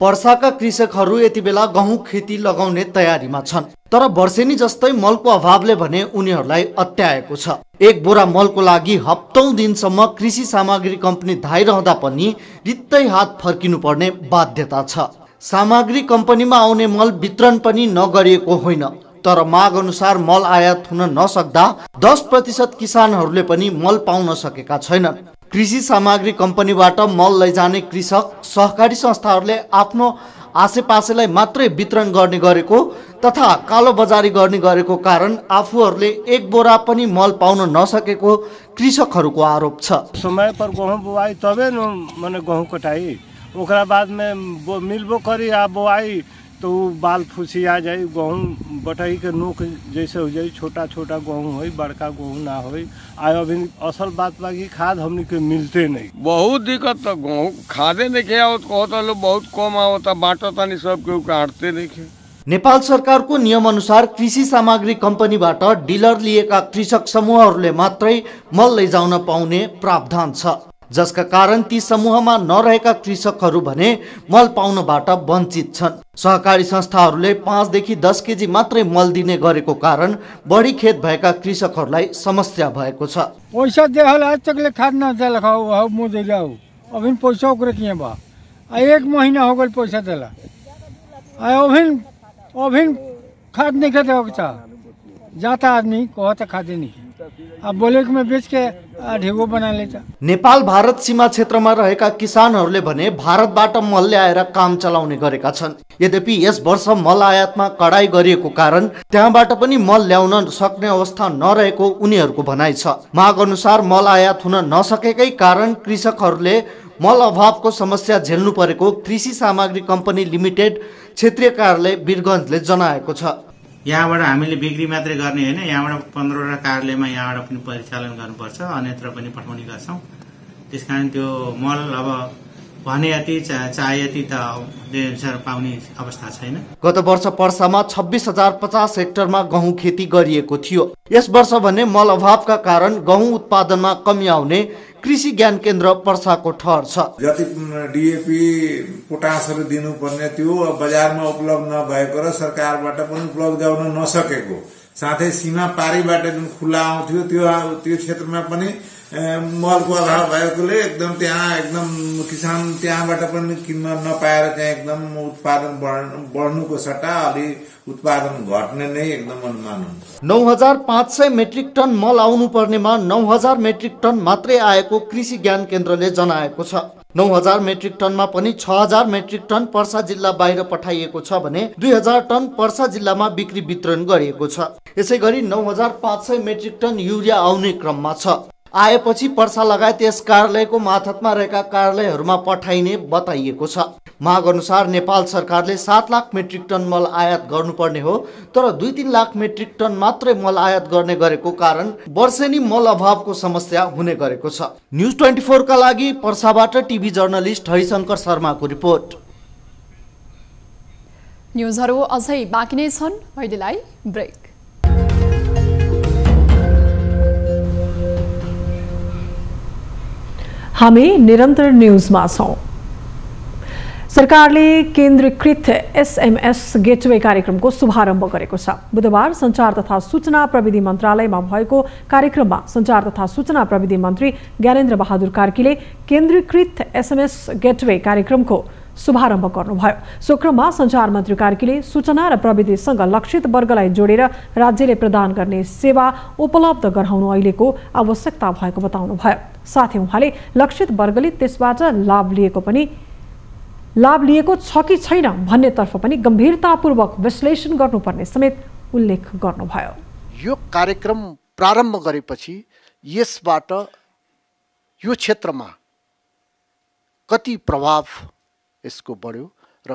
पर्साका कृषकहरू यति बेला गहुँ खेती लगाउने तयारीमा छन्, तर वर्षेनी जस्तै मलको अभावले भने उनीहरूलाई अत्याएको छ। एक बोरा मलको लागि हप्तौं दिनसम्म कृषि सामग्री कम्पनी धाइरहँदा पनि रित्तै हात फर्किनु पर्ने बाध्यता छ। सामग्री कम्पनीमा आउने मल वितरण पनि नगरिएको होइन, तर माग अनुसार मल आयात हुन नसक्दा 10% किसानहरूले पनि मल पाउन सकेका छैनन्। कृषि सामग्री कम्पनीबाट मल लैजाने कृषक सहकारी संस्थाहरूले आफ्नो आसेपासेलाई मात्रै वितरण गर्ने गरेको तथा कालो बजारी गर्ने गरेको कारण आफूहरूले एक बोरा पनि मल पाउन नसकेको कृषकहरूको आरोप छ। समय पर गेहूं बुआई तबे न माने गेहूं कटाई, ओकरा बाद में मिलबो करी आ बुआई तो बाल फूसी आ जाए, गेहूँ बटाई के नोक जैसे हो जाए, छोटा छोटा गेहूँ हो, बड़का गेहूँ ना हो। आयो अभी असल बात बा कि खाद हमने के मिलते नहीं, बहुत दिक्कत। तो गेहूँ खादे नहीं खे आवत, कहता लोग बहुत कम आवता, बांटता नहीं, सब केहू काटते नहीं खे। नेपाल सरकारको नियम अनुसार कृषि सामग्री कम्पनीबाट डिलर लिएका कृषक समूहहरूले मात्रै मल लैजाउन पाउने प्रावधान छ, जसका कारण ती समूहमा नरहेका कृषकहरू भने मल पाउनबाट वञ्चित छन्। सहकारी संस्थाहरूले 5 देखि 10 केजी मात्रै मल दिने गरेको कारण बढी खेत भएका कृषकहरूलाई समस्या भएको छ। पैसा देहल आज तकले खाद न देला खाऊ मुझे जाऊ, अभी पैसा ओकरे किए बा 1 महीना हो गल पैसा देला, अभी खाद नहीं खेते हो जाता आदमी कहता खादे नहीं, अब बोले कि मैं बेच के ढेगो बना लेता। नेपाल भारत सीमा क्षेत्रमा रहेका किसानहरूले भने भारतबाट मल ल्याएर काम चलाउने गरेका छन्। यद्यपि यस वर्ष मल आयातमा कडाई गरिएको कारण त्यहाँबाट पनि मल ल्याउन सक्ने अवस्था नरहेको उनीहरूको भनाइ छ। माग अनुसार मल आयात हुन नसकेकै कारण कृषकहरूले मल अभावको समस्या झेल्नु परेको कृषि सामग्री कम्पनी लिमिटेड क्षेत्रीय कार्यालय वीरगञ्जले जनाएको छ। यहाँबाट हामीले बिक्री मात्रै गर्ने होइन, यहाँबाट 15वटा कार्यालयमा यहाँबाट पनि परिचालन गर्नुपर्छ, अन्यत्र पनि पठाउने गर्छौँ। त्यसकारण त्यो मल अब भने यति चाहे यति त अनुसार पाउने अवस्था छैन। गत वर्ष पर्सामा 26,050 हेक्टरमा गहुँ खेती गरिएको थियो। यस वर्ष भने मल अभावका कारण गहुँ उत्पादनमा कमी आउने कृषि ज्ञान केन्द्र पर्साको ठहर छ। जति डिएपी पोटासहरू दिनुपर्ने त्यो बजारमा उपलब्ध नभएको र सरकारबाट पनि उपलब्ध गराउन नसकेको, साथै सीमा पारीबाट जुन खुला आउँथ्यो त्यो क्षेत्रमा पनि मलको अभाव भएकोले एकदम त्यहाँ एकदम किसान त्यहाँबाट पनि किन्न नपाएर चाहिँ एकदम उत्पादन बढ्नुको सट्टा अलि उत्पादन घट्ने नै एकदम अनुमान हुन्छ। 9,500 मेट्रिक टन मल आउनु पर्नेमा 9,000 मेट्रिक टन मात्रै आएको कृषि ज्ञान केन्द्रले जनाएको छ। 9,000 मेट्रिक टनमा पनि 6,000 मेट्रिक टन पर्सा जिल्ला बाहिर पठाइएको छ भने 2,000 टन पर्सा जिल्लामा बिक्री वितरण गरिएको छ। यसैगरी 9,500 मेट्रिक टन युरिया आउने क्रममा छ। आएपछि पर्सा लगायत यस कार्यालयको मातहतमा रहेका कार्यालयहरूमा पठाइने बताइएको छ। माग अनुसार नेपाल सरकारले 7 लाख मेट्रिक टन मल आयात गर्नुपर्ने हो, तर 2-3 लाख मेट्रिक टन मात्रै मल आयात गर्ने गरेको कारण वर्षेनी मल अभावको समस्या हुने गरेको छ। न्युज 24 का लागि पर्साबाट टिभी जर्नलिस्ट हरिशंकर शर्माको रिपोर्ट। न्युजहरू अझै बाँकी नै छन्, अहिलेलाई ब्रेक। हामी निरन्तर न्युजमा छौं। सरकारले केन्द्रीकृत SMS गेटवे कार्यक्रमको शुभारम्भ गरेको छ। बुधबार सञ्चार तथा सूचना प्रविधि मन्त्रालयमा भएको कार्यक्रममा सञ्चार तथा सूचना प्रविधि मन्त्री ज्ञानेन्द्र बहादुर कार्कीले केन्द्रीकृत SMS गेटवे कार्यक्रमको शुभारम्भ गर्नुभयो। सो क्रममा सञ्चार मन्त्री कार्कीले सूचना र प्रविधिसँग लक्षित वर्गलाई जोडेर राज्यले प्रदान गर्ने सेवा उपलब्ध गराउनु अहिलेको आवश्यकता भएको बताउनुभयो। साथै उहाँले लक्षित वर्गले त्यसबाट लाभ लिएको छ कि छैन भन्नेतर्फ पनि गम्भीरतापूर्वक विश्लेषण गर्नुपर्ने समेत उल्लेख गर्नुभयो। यो कार्यक्रम प्रारम्भ गरेपछि यसबाट यो क्षेत्रमा कति प्रभाव यसको बढ्यो र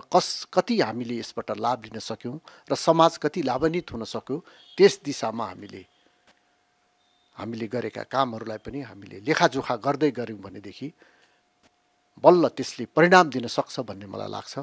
कति हामीले यसबाट लाभ लिन सक्यौं र समाज कति लाभान्वित हुन सक्यो, त्यस दिशामा हामीले गरेका कामहरूलाई पनि हामीले लेखाजोखा गर्दै गर्यौं भनेदेखि बल्ल त्यसले परिणाम दिन सक्छ भन्ने मलाई लाग्छ।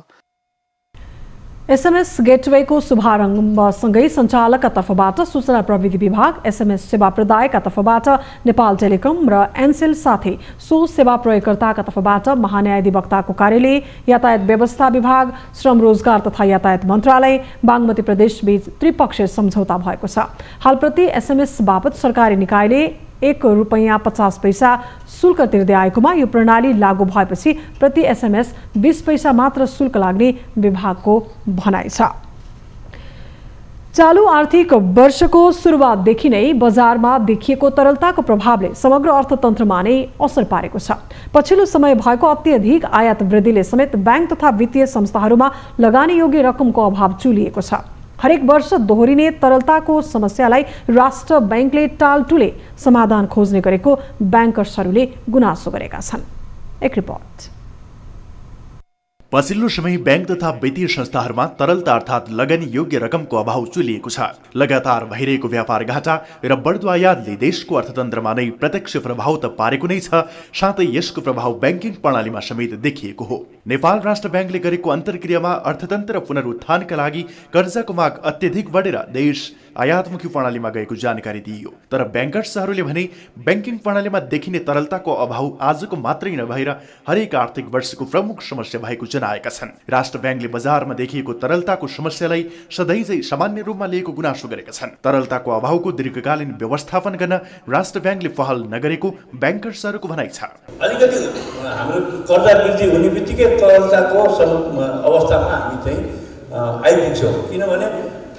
SMS गेटवेको शुभारम्भसँगै सञ्चालकका तर्फबाट सूचना प्रविधि विभाग, SMS सेवा प्रदायकका तर्फबाट नेपाल टेलिकम र एनसेल साथै सो सेवा प्रयोगकर्ताका तर्फबाट महान्यायाधिवक्ताको कार्यालय, यातायात व्यवस्था विभाग, श्रम रोजगार तथा यातायात मन्त्रालय, बागमती प्रदेश बीच त्रिपक्षीय सम्झौता भएको छ। हाल प्रति SMS बापत सरकारी निकायले ₹1.50 शुल्क तिर्दै आएकोमा यो प्रणाली लागू भएपछि प्रति SMS 20 पैसा मात्र शुल्क लाग्ने विभागको भनाइ छ। चालू आर्थिक वर्षको सुरुवातदेखि नै बजारमा देखिएको तरलताको प्रभावले समग्र अर्थतन्त्रमा नै असर पारेको छ। पछिल्लो समय भएको अत्यधिक आयात वृद्धिले समेत बैंक तथा वित्तीय संस्थाहरूमा लगानी योग्य रकमको अभाव चुलिएको छ। हरेक वर्ष दोहोरिने तरलताको समस्यालाई राष्ट्र बैंकले टालटुले समाधान खोज्ने गरेको बैंकर्सहरूले गुनासो गरेका छन्। एक रिपोर्ट। पछिल्लो समय बैंक तथा वित्तीय संस्थाहरूमा तरलता अर्थात् लगानी योग्य रकमको अभाव चुलिएको छ। लगातार भइरहेको व्यापार घाटा र बढ्दो आयातले देशको अर्थतन्त्रमा नै प्रत्यक्ष प्रभाव त पारेको नै छ, साथै यसको प्रभाव बैंकिङ प्रणालीमा समेत देखिएको हो। नेपाल राष्ट्र बैंकले गरेको अन्तर्क्रियामा अर्थतन्त्र पुनरुत्थानका लागि कर्जाको माग अत्यधिक बढेर देश आयातमुखी प्रणालीमा गएको जानकारी दिइयो। तर बैंकर्सहरूले भने बैंकिङ प्रणालीमा देखिने तरलताको अभाव आजको मात्रै नभएर हरेक आर्थिक वर्षको प्रमुख समस्या भएको जनाएका छन्। राष्ट्र बैंकले बजारमा देखिएको तरलताको समस्यालाई सधैँझै सामान्य रूपमा लिएको गुनासो गरेका छन्। तरलताको अभावको दीर्घकालीन व्यवस्थापन गर्न राष्ट्र बैंकले पहल नगरेको बैंकर्सहरूको भनाइ छ। अलिकति हाम्रो कर्जा वृद्धि हुने बित्तिकै तरलताको अवस्थामा हामी चाहिँ आइपुग्छौँ, किनभने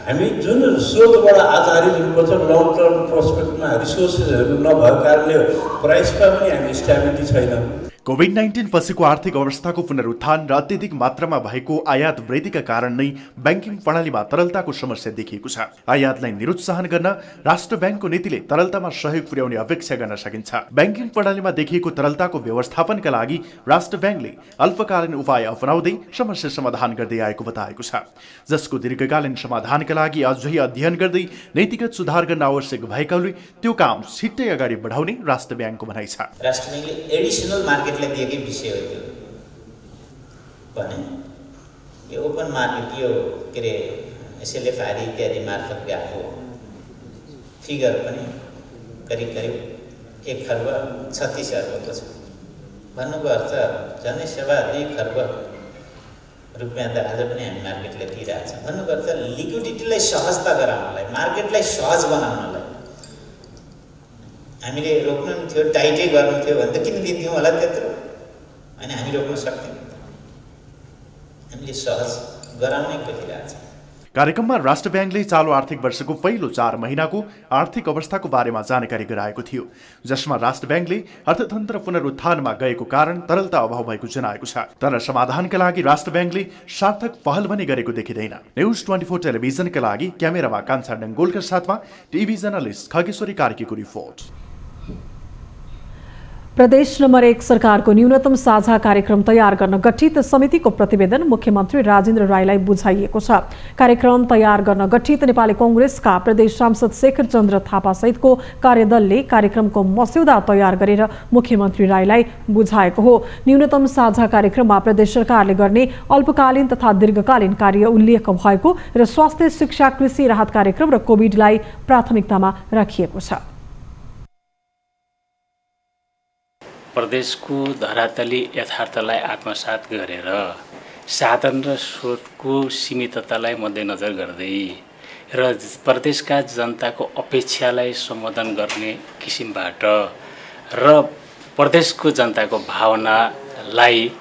हामी जुन स्रोतबाट आधारित हुनुपर्छ लङ टर्म प्रोस्पेक्टमा रिसोर्सेसहरू नभएको कारणले प्राइसमा पनि हामी स्टेबिलिटी छैन। कोभिड-19 पछिको आर्थिक अवस्थाको पुनरुत्थान र अत्यधिक मात्रामा भएको आयात वृद्धिका कारण नै बैंकिङ प्रणालीमा तरलताको समस्या देखिएको छ। आयातलाई निरुत्साहन गर्न राष्ट्र बैंकको नीतिले तरलतामा सहयोग पुर्याउने अपेक्षा गर्न सकिन्छ। बैंकिङ प्रणालीमा देखिएको तरलताको व्यवस्थापनका लागि राष्ट्र बैंकले अल्पकालीन उपाय अपनाउँदै समस्या समाधान गर्दै आएको बताएको छ, जसको दीर्घकालीन समाधानका लागि अझै अध्ययन गर्दै नीतिगत सुधार गर्न आवश्यक भएकाले त्यो काम छिट्टै अगाडि बढाउने राष्ट्र बैंकको भनाइ छ। राष्ट्र बैंकले एडिसनल मार्केट दिएकै विषय हो त्यो भने यो ओपन मार्केट यो के अरे SLFR इत्यादि मार्फत गएको फिगर पनि करिब 1 खर्ब 36 अर्बको छ। भन्नुको अर्थ झन्डै 2.5 खर्ब रुपियाँ त आज पनि हामी मार्केटले दिइरहेको छ। भन्नुको अर्थ लिक्विडिटीलाई सहजता गराउनलाई, मार्केटलाई सहज बनाउनलाई हामीले रोक्नु थियो, टाइटै गर्नु थियो भने त किन दिन्थ्यौँ होला त्यत्रो, होइन हामी रोक्न सक्थ्यौँ। हामीले सहज गराउनै खोजिरहेको छ। कार्यक्रममा राष्ट्र ब्याङ्कले चालु आर्थिक वर्षको पहिलो 4 महिनाको आर्थिक अवस्थाको बारेमा जानकारी गराएको थियो, जसमा राष्ट्र ब्याङ्कले अर्थतन्त्र पुनरुत्थानमा गएको कारण तरलता अभाव भएको जनाएको छ। तर समाधानका लागि राष्ट्र ब्याङ्कले सार्थक पहल भने गरेको देखिँदैन। न्युज 24 टेलिभिजनका लागि क्यामेरामा कान्छा डङ्गोलका साथमा टिभी जर्नलिस्ट खगेश्वरी कार्कीको रिपोर्ट। प्रदेश नम्बर 1 सरकारको न्यूनतम साझा कार्यक्रम तयार गर्न गठित समितिको प्रतिवेदन मुख्यमन्त्री राजेन्द्र राईलाई बुझाइएको छ। कार्यक्रम तयार गर्न गठित नेपाली कांग्रेसका प्रदेश सांसद शेखर चन्द्र थापा सहितको कार्यदलले कार्यक्रमको मस्यौदा तयार गरेर मुख्यमन्त्री राईलाई बुझाएको हो। न्यूनतम साझा कार्यक्रममा प्रदेश सरकारले गर्ने अल्पकालीन तथा दीर्घकालीन कार्य उल्लेख भएको र स्वास्थ्य, शिक्षा, कृषि राहत कार्यक्रम र कोभिडलाई प्राथमिकतामा राखिएको छ। प्रदेशको धरातली यथार्थलाई आत्मसात गरेर साधन र स्रोतको सीमिततालाई मध्यनजर गर्दै र प्रदेशका जनताको अपेक्षालाई सम्बोधन गर्ने किसिमबाट र प्रदेशको जनताको भावनालाई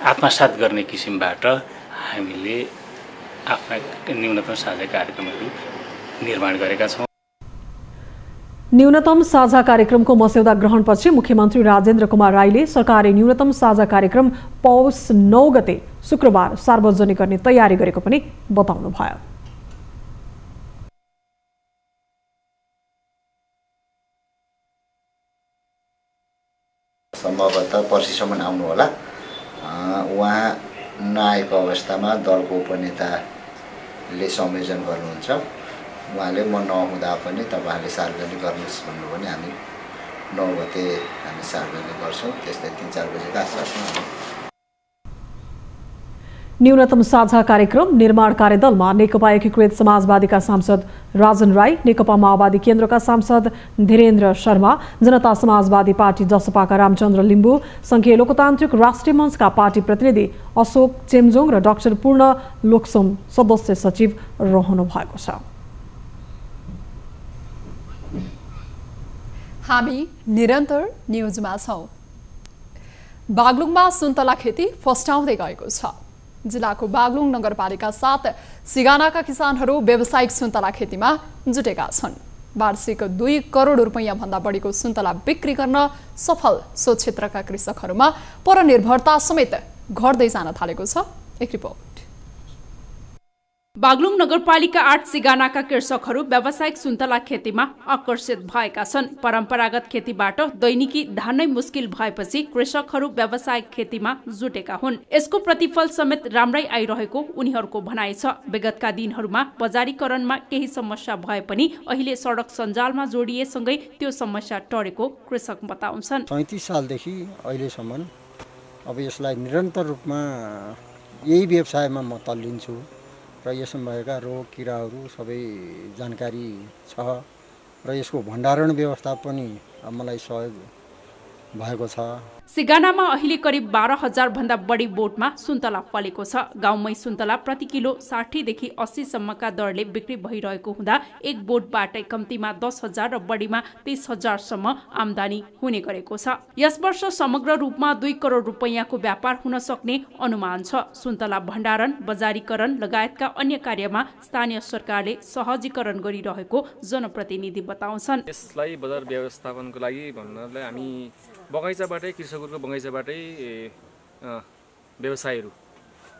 आत्मसात गर्ने किसिमबाट हामीले आफ्ना न्यूनतम साझा कार्यक्रमहरू निर्माण गरेका छौँ। न्यूनतम साझा कार्यक्रमको मस्यौदा ग्रहणपछि मुख्यमन्त्री राजेन्द्र कुमार राईले सरकारले न्यूनतम साझा कार्यक्रम पौष 9 गते शुक्रबार सार्वजनिक गर्ने तयारी गरेको पनि बताउनुभयो। सम्भवतः पर्सिसम्म आउनु होला। उहाँ नआएको अवस्थामा दलको उपनेताले संयोजन गर्नुहुन्छ। उहाँले म नहुँदा पनि तपाईँहरूले सार्वजनिक गर्नुहोस् भन्नु पनि हामी 9 गते हामी सार्वजनिक गर्छौँ। त्यस्तै 3-4 बजेका आसपासमा। न्यूनतम साझा कार्यक्रम निर्माण कार्यदलमा नेकपा एकीकृत समाजवादीका सांसद राजन राई, नेकपा माओवादी केन्द्रका सांसद धीरेन्द्र शर्मा, जनता समाजवादी पार्टी जसपाका रामचन्द्र लिम्बू, संघीय लोकतान्त्रिक राष्ट्रिय मञ्चका पार्टी प्रतिनिधि अशोक चेम्जोङ र डाक्टर पूर्ण लोकसम सदस्य सचिव रहनु भएको छ। हामी निरन्तर न्युजमा छौं। बागलुङमा सुन्तला खेती फस्टाउँदै गएको छ। जिल्लाको बागलुङ नगरपालिका 7 सिगानाका किसानहरू व्यावसायिक सुन्तला खेतीमा जुटेका छन्। वार्षिक 2 करोड रुपैयाँ भन्दा बढीको सुन्तला बिक्री गर्न सफल सो क्षेत्रका कृषकहरूमा परनिर्भरता समेत घट्दै जान थालेको छ। एक रिपोर्ट। बागलुङ नगरपालिका 8 सिगानाका कृषकहरू व्यावसायिक सुन्तला खेतीमा आकर्षित भएका छन्। परम्परागत खेतीबाट दैनिकी धान्नै मुस्किल भएपछि कृषकहरू व्यावसायिक खेतीमा जुटेका हुन्। यसको प्रतिफल समेत राम्रै आइरहेको उनीहरूको भनाइ छ। विगतका दिनहरूमा बजारीकरणमा केही समस्या भए पनि अहिले सडक सञ्जालमा जोडिएसँगै त्यो समस्या टरेको कृषक बताउँछन्। 37 सालदेखि अहिलेसम्म अब यसलाई निरन्तर रूपमा यही व्यवसायमा म तल्लिन्छु र यसमा भएका रोग किराहरू सबै जानकारी छ र यसको भण्डारण व्यवस्था पनि मलाई सहयोग भएको छ। सिगानामा अहिले करिब 12,000 भन्दा बढी बोटमा सुन्तला फलेको छ। गाउँमै सुन्तला प्रति किलो 60 देखि 80 सम्मका दरले बिक्री भइरहेको हुँदा एक बोटबाटै कम्तीमा 10,000 र बढीमा 30,000 सम्म आम्दानी हुने गरेको छ। यस वर्ष समग्र रूपमा 2 करोड रुपैयाँको व्यापार हुन सक्ने अनुमान छ। सुन्तला भण्डारण, बजारीकरण लगायतका अन्य कार्यमा स्थानीय सरकारले सहजीकरण गरिरहेको जनप्रतिनिधि बताउँछन्। यसलाई बजार व्यवस्थापनको लागि भन्नाले हामी बगैँचाबाटै कृषकहरूको बगैँचाबाटै व्यवसायहरू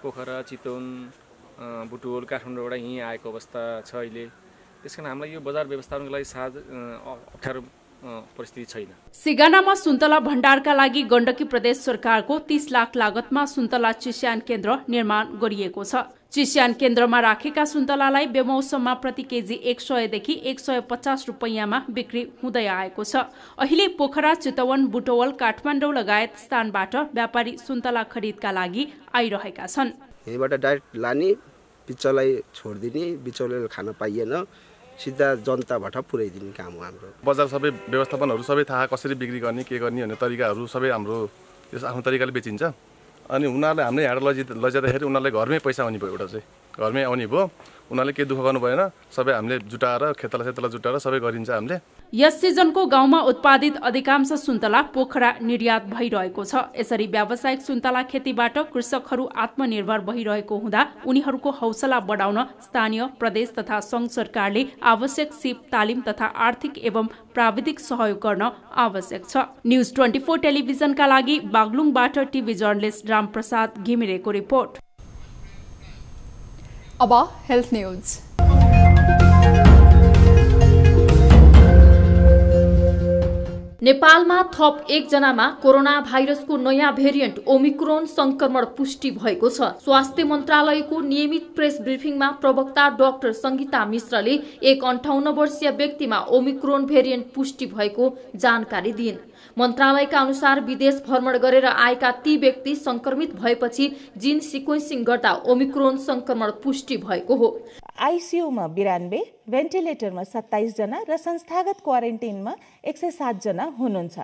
पोखरा, चितवन, बुटवल, काठमाडौँबाट यहीँ आएको अवस्था छ अहिले। त्यसकारण हामीलाई यो बजार व्यवस्थापनको लागि अप्ठ्यारो परिस्थिति छैन। सिगानामा सुन्तला भण्डारका लागि गण्डकी प्रदेश सरकारको 30 लाख लागतमा सुन्तला चिस्यान केन्द्र निर्माण गरिएको छ। चिस्यान केन्द्रमा राखेका सुन्तलालाई बेमौसममा प्रति केजी 100 देखि 150 रुपैयाँमा बिक्री हुँदै आएको छ। अहिले पोखरा, चितवन, बुटवल, काठमाडौँ लगायत स्थानबाट व्यापारी सुन्तला खरिदका लागि आइरहेका छन्। यहीबाट डाइरेक्ट लाने, बिचौलाई छोडिदिने, बिचौले खान पाइएन, सिधा जनताबाट पुर्याइदिने काम हो हाम्रो। बजार सबै व्यवस्थापनहरू सबै थाहा, कसरी बिक्री गर्ने, के गर्ने भन्ने तरिकाहरू सबै हाम्रो यस आफ्नो तरिकाले बेचिन्छ। अनि उनीहरूले हामीले यहाँ लैजाँदाखेरि उनीहरूले घरमै पैसा आउने भयो। एउटा चाहिँ घरमै आउने भयो। उनीहरूले केही दुःख गर्नु भएन। सबै हामीले जुटाएर खेतला जुटाएर सबै गरिन्छ हामीले। यस सिजनको गाउँमा उत्पादित अधिकांश सुन्तला पोखरा निर्यात भइरहेको छ। यसरी व्यावसायिक सुन्तला खेतीबाट कृषकहरू आत्मनिर्भर भइरहेको हुँदा उनीहरूको हौसला बढाउन स्थानीय, प्रदेश तथा सङ्घ सरकारले आवश्यक सिप तालिम तथा आर्थिक एवं प्राविधिक सहयोग गर्न आवश्यक छ। न्युज 24 टेलिभिजनका लागि बागलुङबाट टिभी जर्नलिस्ट रामप्रसाद घिमिरेको रिपोर्ट। अब हेल्थ न्युज। नेपालमा थप 1 जनामा कोरोना भाइरसको नयाँ भेरिएन्ट ओमिक्रोन संक्रमण पुष्टि भएको छ। स्वास्थ्य मन्त्रालयको नियमित प्रेस ब्रिफिङमा प्रवक्ता डाक्टर संगीता मिश्रले एक 58 वर्षीय व्यक्तिमा ओमिक्रोन भेरिएन्ट पुष्टि भएको जानकारी दिइन्। मन्त्रालयका अनुसार विदेश भ्रमण गरेर आएका ती व्यक्ति संक्रमित भएपछि जीन सिक्वेन्सिङ गर्दा ओमिक्रोन संक्रमण पुष्टि भएको हो। आइसियूमा 92, भेन्टिलेटरमा 27 जना र संस्थागत क्वारेन्टाइनमा 107 जना हुनुहुन्छ।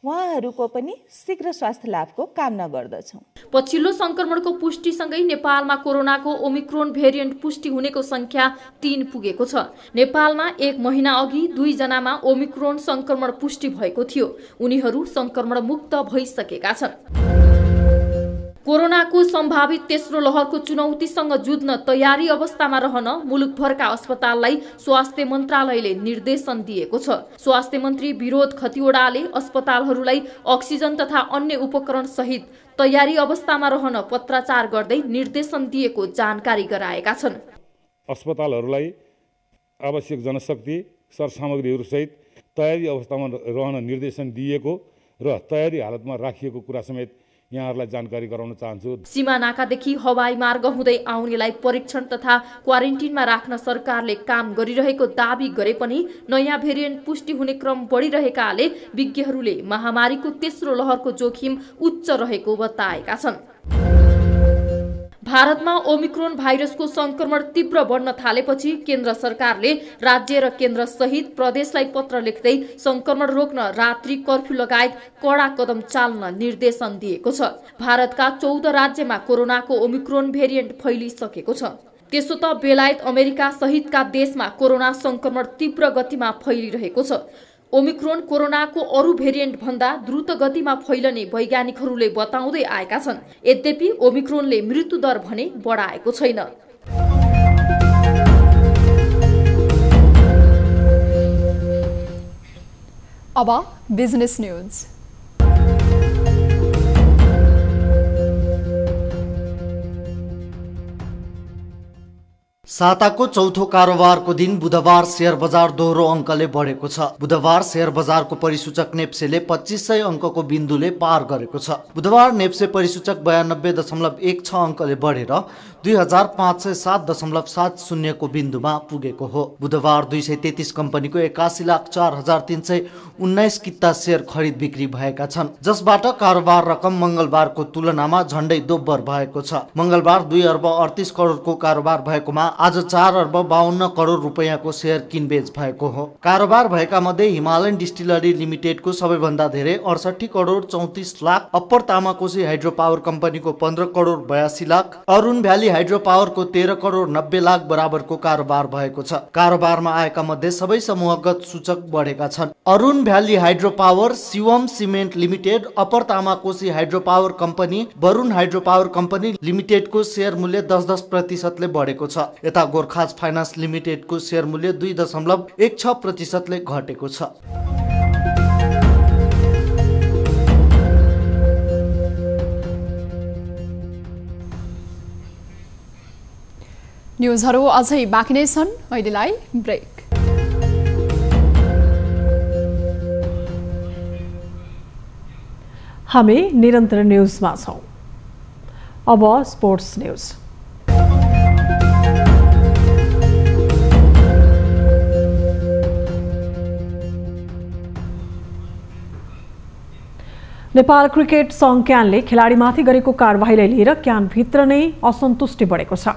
उहाँहरूको पनि शीघ्र स्वास्थ्य लाभको कामना गर्दछौँ। पछिल्लो संक्रमणको पुष्टिसँगै नेपालमा कोरोनाको ओमिक्रोन भेरिएन्ट पुष्टि हुनेको संख्या 3 पुगेको छ। नेपालमा 1 महिना अघि 2 जनामा ओमिक्रोन संक्रमण पुष्टि भएको थियो। उनीहरू संक्रमण मुक्त भइसकेका छन्। कोरोनाको सम्भावित तेस्रो लहरको चुनौतीसँग जुझ्न तयारी अवस्थामा रहन मुलुकभरका अस्पताललाई स्वास्थ्य मन्त्रालयले निर्देशन दिएको छ। स्वास्थ्य मन्त्री विरोध खतिवडाले अस्पतालहरूलाई अक्सिजन तथा अन्य उपकरण सहित तयारी अवस्थामा रहन पत्राचार गर्दै निर्देशन दिएको जानकारी गराएका छन्। अस्पतालहरूलाई आवश्यक जनशक्ति सरसामग्रीहरू सहित तयारी अवस्थामा रहन निर्देशन दिएको र तयारी हालतमा राखिएको कुरा समेत यहाँहरूलाई जानकारी गराउन चाहन्छु। सीमा नाकादेखि हवाई मार्ग हुँदै आउनेलाई परीक्षण तथा क्वारेन्टिनमा राख्न सरकारले काम गरिरहेको दाबी गरे पनि नयाँ भेरिएन्ट पुष्टि हुने क्रम बढिरहेकाले विज्ञहरूले महामारीको तेस्रो लहरको जोखिम उच्च रहेको बताएका छन्। भारतमा ओमिक्रोन भाइरसको संक्रमण तीव्र बढ्न थालेपछि केन्द्र सरकारले राज्य र केन्द्र सहित प्रदेशलाई पत्र लेख्दै संक्रमण रोक्न रात्रि कर्फ्यू लगायत कडा कदम चाल्न निर्देशन दिएको छ। भारतका 14 राज्यमा कोरोनाको ओमिक्रोन भेरिएन्ट फैलिसकेको छ। त्यसो त बेलायत, अमेरिका सहितका देशमा कोरोना संक्रमण तीव्र गतिमा फैलिरहेको छ। ओमिक्रोन कोरोनाको अरू भेरिएन्ट भन्दा द्रुत गतिमा फैलने वैज्ञानिकहरूले बताउँदै आएका छन्। यद्यपि ओमिक्रोनले मृत्यु दर भने बढाएको छैन। अब बिजनेस न्युज। साताको चौथो कारोबारको दिन बुधबार शेयर बजार दोहोरो अङ्कले बढेको छ। बुधबार शेयर बजारको परिसूचक नेप्सेले 2500 अङ्कको बिन्दुले पार गरेको छ। बुधबार नेप्से परिसूचक 92.16 अङ्कले बढेर 2507.70 को बिन्दुमा पुगेको हो। बुधबार 233 कम्पनीको 81,04,319 किता शेयर खरिद बिक्री भएका छन्, जसबाट कारोबार रकम मंगलबारको तुलनामा झण्डै दोब्बर भएको छ। मंगलबार 2 अर्ब 38 करोडको कारोबार भएकोमा आज 4 अर्ब 52 करोड रुपैयाँको शेयर किनबेच भएको हो। कारोबार भएका मध्ये हिमालयन डिस्टिलरी लिमिटेडको सबैभन्दा धेरै 68 crore 34 lakh, upper Tamakoshi hydro power कम्पनीको 15 करोड 82 लाख, अरुण भ्याली हाइड्रो पावरको 13 करोड 90 लाख बराबरको कारोबार भएको छ। कारोबारमा आएका मध्ये सबै समूहगत सूचक बढेका छन्। Arun valley hydro power, Shivam cement limited, upper Tamakoshi hydro power company, Varun hydro power company लिमिटेडको शेयर मूल्य 10% बढेको छ। यता गोर्खाज फाइनान्स लिमिटेडको शेयर मूल्य 2.16% घटेको छ। न्युजहरू अझै बाँकी नै छन्, अहिलेलाई ब्रेक। हामी निरन्तर न्युजमा छौं। अब स्पोर्ट्स न्युज। नेपाल क्रिकेट संघ क्यानले खेलाडीमाथि गरेको कारबाहीलाई लिएर क्यानभित्र नै असन्तुष्टि बढेको छ।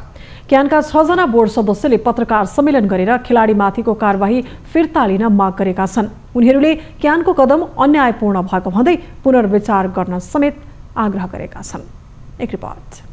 क्यानका 6 जना बोर्ड सदस्यले पत्रकार सम्मेलन गरेर खेलाडीमाथिको कारबाही फिर्ता लिन माग गरेका छन्। उनीहरूले क्यानको कदम अन्यायपूर्ण भएको भन्दै पुनर्विचार गर्न समेत आग्रह गरेका छन्। एक रिपोर्ट।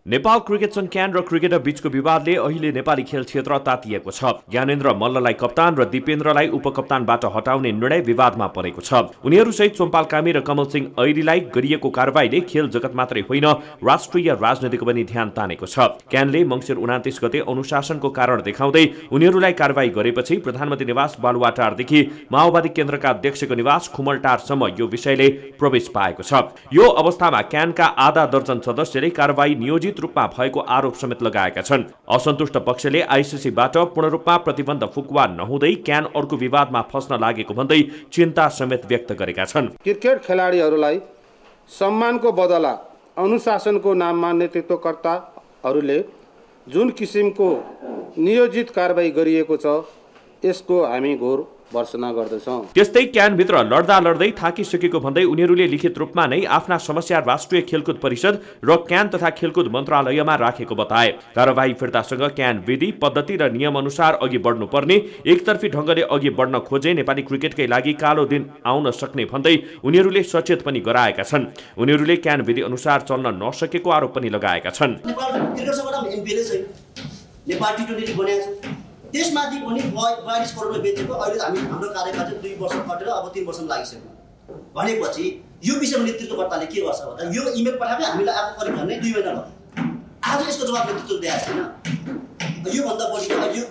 नेपाल क्रिकेट संघ क्यान र क्रिकेटर बीचको विवादले अहिले नेपाली खेल क्षेत्र तातिएको छ। ज्ञानेन्द्र मल्ललाई कप्तान र दिपेन्द्रलाई उपकप्तानबाट हटाउने निर्णय विवादमा परेको छ। उनीहरूसहित सोमपाल कामी र कमल सिंह ऐरीलाई गरिएको कारबाहीले खेल जगत मात्रै होइन राष्ट्रिय राजनीतिको पनि ध्यान तानेको छ। क्यानले मङ्सिर 29 गते अनुशासनको कारण देखाउँदै उनीहरूलाई कारबाही गरेपछि प्रधानमन्त्री निवास बालुवाटारदेखि माओवादी केन्द्रका अध्यक्षको निवास खुमलटारसम्म यो विषयले प्रवेश पाएको छ। यो अवस्थामा क्यानका आधा दर्जन सदस्यले कारबाही नियोजित रूपमा भएको आरोप समेत लगाएका छन्। असन्तुष्ट पक्षले आइसिसीबाट पूर्ण रूपमा प्रतिबन्ध फुकुवा नहुँदै क्यान अर्को विवादमा फस्न लागेको भन्दै चिन्ता समेत व्यक्त गरेका छन्। क्रिकेट खेलाडीहरूलाई सम्मानको बदला अनुशासनको नाममा नेतृत्वकर्ताहरूले जुन किसिमको नियोजित कारबाही गरिएको छ यसको हामी घोर भर्सना गर्दछौं। त्यस्तै क्यानभित्र लड्दा लड्दै थाकिसकेको भन्दै उनीहरूले लिखित रूपमा नै आफ्ना समस्या राष्ट्रिय खेलकुद परिषद र क्यान तथा खेलकुद मन्त्रालयमा राखेको बताए। कारबाही फिर्तासँग क्यान विधि पद्धति र नियम अनुसार अघि बढ्नुपर्ने, एकतर्फी ढङ्गले अघि बढ्न खोजे नेपाली क्रिकेटकै लागि कालो दिन आउन सक्ने भन्दै उनीहरूले सचेत पनि गराएका छन्। उनीहरूले क्यान विधि अनुसार चल्न नसकेको आरोप पनि लगाएका छन्। त्यसमाथि पनि 42 करोडमा बेचेको अहिले हाम्रो कार्यकाल चाहिँ 2 वर्ष कटेर अब 3 वर्षमा लागिसक्यो भनेपछि यो विषयमा नेतृत्वकर्ताले के गर्छ भन्दा यो इमेल पठाए हामीलाई आएको करिब झन्डै 2 महिना भयो। आज यसको जवाब नेतृत्व दिएको छैन। यो भन्दा बढी यो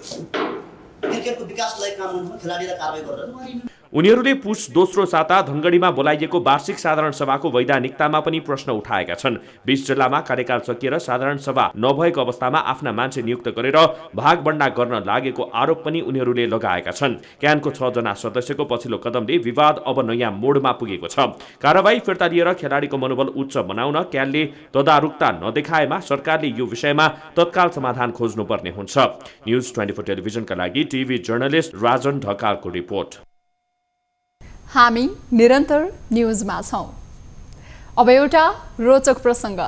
क्रिकेटको विकासलाई काम गर्नुमा खेलाडीलाई कारबाही गरेर उनीहरूले पुस दोस्रो साता धनगढीमा बोलाइएको वार्षिक साधारण सभाको वैधानिकतामा पनि प्रश्न उठाएका छन्। 20 जिल्लामा कार्यकाल सकिएर साधारण सभा नभएको अवस्थामा आफ्ना मान्छे नियुक्त गरेर भागबण्डा गर्न लागेको आरोप पनि उनीहरूले लगाएका छन्। क्यानको 6 जना सदस्यको पछिल्लो कदमले विवाद अब नयाँ मोडमा पुगेको छ। कारबाही फिर्ता लिएर खेलाडीको मनोबल उच्च बनाउन क्यानले तदारुकता नदेखाएमा सरकारले यो विषयमा तत्काल समाधान खोज्नुपर्ने हुन्छ। न्युज 24 टेलिभिजनका लागि टिभी जर्नलिस्ट राजन ढकालको रिपोर्ट। हामी निरन्तर न्युजमा छौं। अब एउटा रोचक प्रसंग।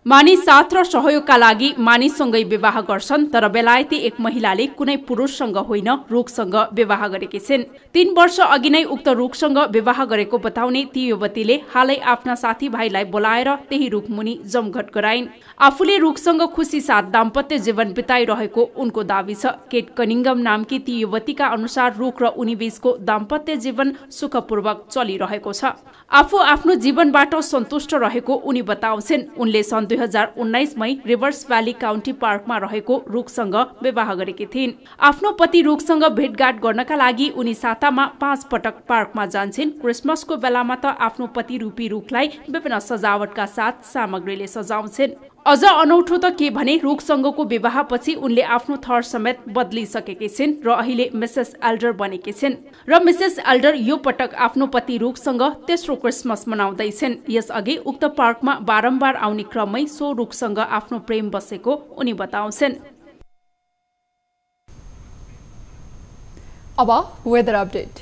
मानिस साथ र सहयोगका लागि मानिससँगै विवाह गर्छन्, तर बेलायती एक महिलाले कुनै पुरुषसँग होइन रुखसँग विवाह गरेकी छिन्। 3 वर्ष अघि नै उक्त रुखसँग विवाह गरेको बताउने ती युवतीले हालै आफ्ना साथीभाइलाई बोलाएर त्यही रुखमुनि जमघट गराइन्। आफूले रुखसँग खुसी साथ दाम्पत्य जीवन बिताइरहेको उनको दावी छ। केट कनिङ्गम नामकी ती युवतीका अनुसार रुख र उनी बीचको दाम्पत्य जीवन सुखपूर्वक चलिरहेको छ। आफू आफ्नो जीवनबाट सन्तुष्ट रहेको उनी बताउँछिन्। उनले सन् 2019 मै रिभर्स भ्याली काउन्टी पार्कमा रहेको रुखसँग विवाह गरेकी थिइन्। आफ्नो पति रुखसँग भेटघाट गर्नका लागि उनी सातामा 5 पटक पार्कमा जान्छन्। क्रिसमसको बेलामा त आफ्नो पति रूपी रुखलाई विभिन्न सजावटका साथ सामग्रीले सजाउँछन्। अझ अनौठो त के भने रुखसँगको विवाहपछि उनले आफ्नो थर समेत बदलिसकेकी छिन् र अहिले मिसेस एल्डर बनेकी छिन्। र मिसेस एल्डर यो पटक आफ्नो पति रुखसँग तेस्रो क्रिसमस मनाउँदैछन्। यसअघि उक्त पार्कमा बारम्बार आउने क्रममै सो रुखसँग आफ्नो प्रेम बसेको उनी बताउँछन्। अब वेदर अपडेट।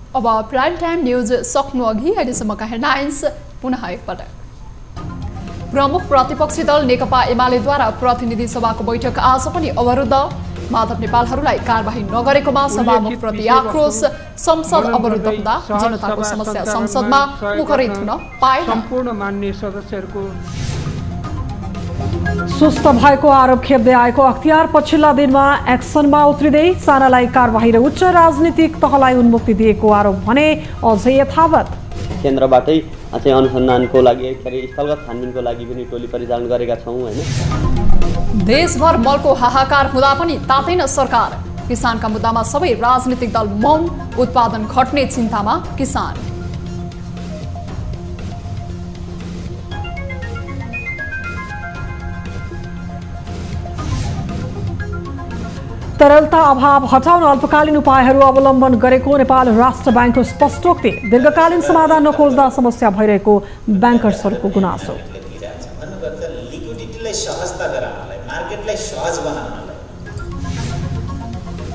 अब प्राइम टाइम न्यूज सक्नु अघि अहिलेसम्मका हेडलाइन्स पुनः एकपटक। प्रमुख प्रतिपक्षी दल नेकपा एमालेद्वारा प्रतिनिधि सभाको बैठक आज पनि अवरुद्ध। माधव नेपालहरूलाई कारबाही नगरेकोमा सभामुख प्रति आक्रोश। संसद अवरुद्ध हुँदा जनताको समस्या संसदमा मुखरित हुन पाएन। सम्पूर्ण मान्य सदस्यहरूको सुस्त भएको आरोप खेप्दै आएको अख्तियार पछिल्ला दिनमा एक्सनमा उत्रिँदै सानालाई कारबाही र उच्च राजनीतिक तहलाई उन्मुक्ति दिएको आरोप भने अझै यथावत। केन्द्रबाटै चाहिँ अनुसन्धानको लागि स्थलगत छानबिनको लागि पनि टोली परिचालन गरेका छौँ हैन। देशभर मलको हाहाकार हुँदा पनि तातेन सरकार। किसानका मुद्दामा सबै राजनीतिक दल मौन, उत्पादन घट्ने चिन्तामा किसान। तरलता अभाव हटाउन अल्पकालीन उपायहरू अवलम्बन गरेको नेपाल राष्ट्र ब्याङ्कको स्पष्टोक्ति। दीर्घकालीन समाधान नखोज्दा समस्या भइरहेको ब्याङ्कर्सहरूको गुनासो।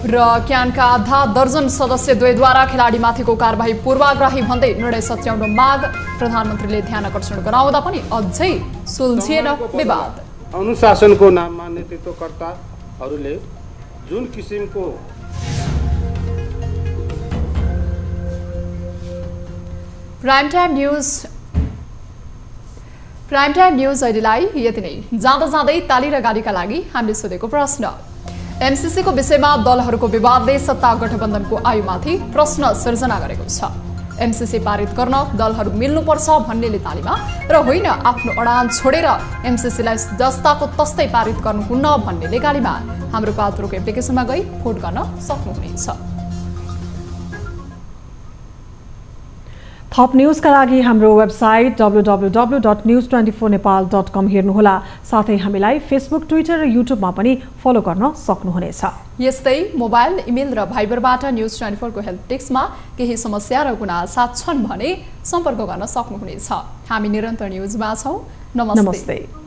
र क्यानका आधा दर्जन सदस्य द्वयद्वारा खेलाडीमाथिको कारबाही पूर्वाग्रही भन्दै निर्णय सच्याउन माग। प्रधानमन्त्रीले ध्यान आकर्षण गराउँदा पनि अझै सुल्झिएन विवाद। अनुशासनको नाममा नेतृत्वकर्ताहरूले जुन किसिमको प्राइम टाइम न्यूज अहिलेलाई यति नै। जाँदा जाँदै ताली र गाडीका लागि हामीले सोधेको प्रश्न। एमसीसीको विषयमा दलहरूको विवादले सत्ता गठबन्धनको आयुमाथि प्रश्न सिर्जना गरेको छ। एमसीसी पारित गर्न दलहरू मिल्नुपर्छ भन्नेले तालीमा र होइन आफ्नो अडान छोडेर एमसीसीलाई जस्ताको तस्तै पारित गर्नुहुन्न भन्नेले गाडीमा। हाम्रो पात्रोको एप्लिकेसनमा गई भोट गर्न सक्नुहुनेछ। थप न्यूजका लागि हाम्रो वेबसाइट www.news24nepal.com हेर्नुहोला। साथै हामीलाई फेसबुक, ट्विटर र युट्युबमा पनि फलो गर्न सक्नुहुनेछ। यस्तै मोबाइल, इमेल र भाइबरबाट न्यूज 24 को हेल्प डेस्कमा केही समस्या र गुनासा छन् भने सम्पर्क गर्न सक्नुहुनेछ। हामी निरन्तर न्यूजमा छौं। नमस्ते।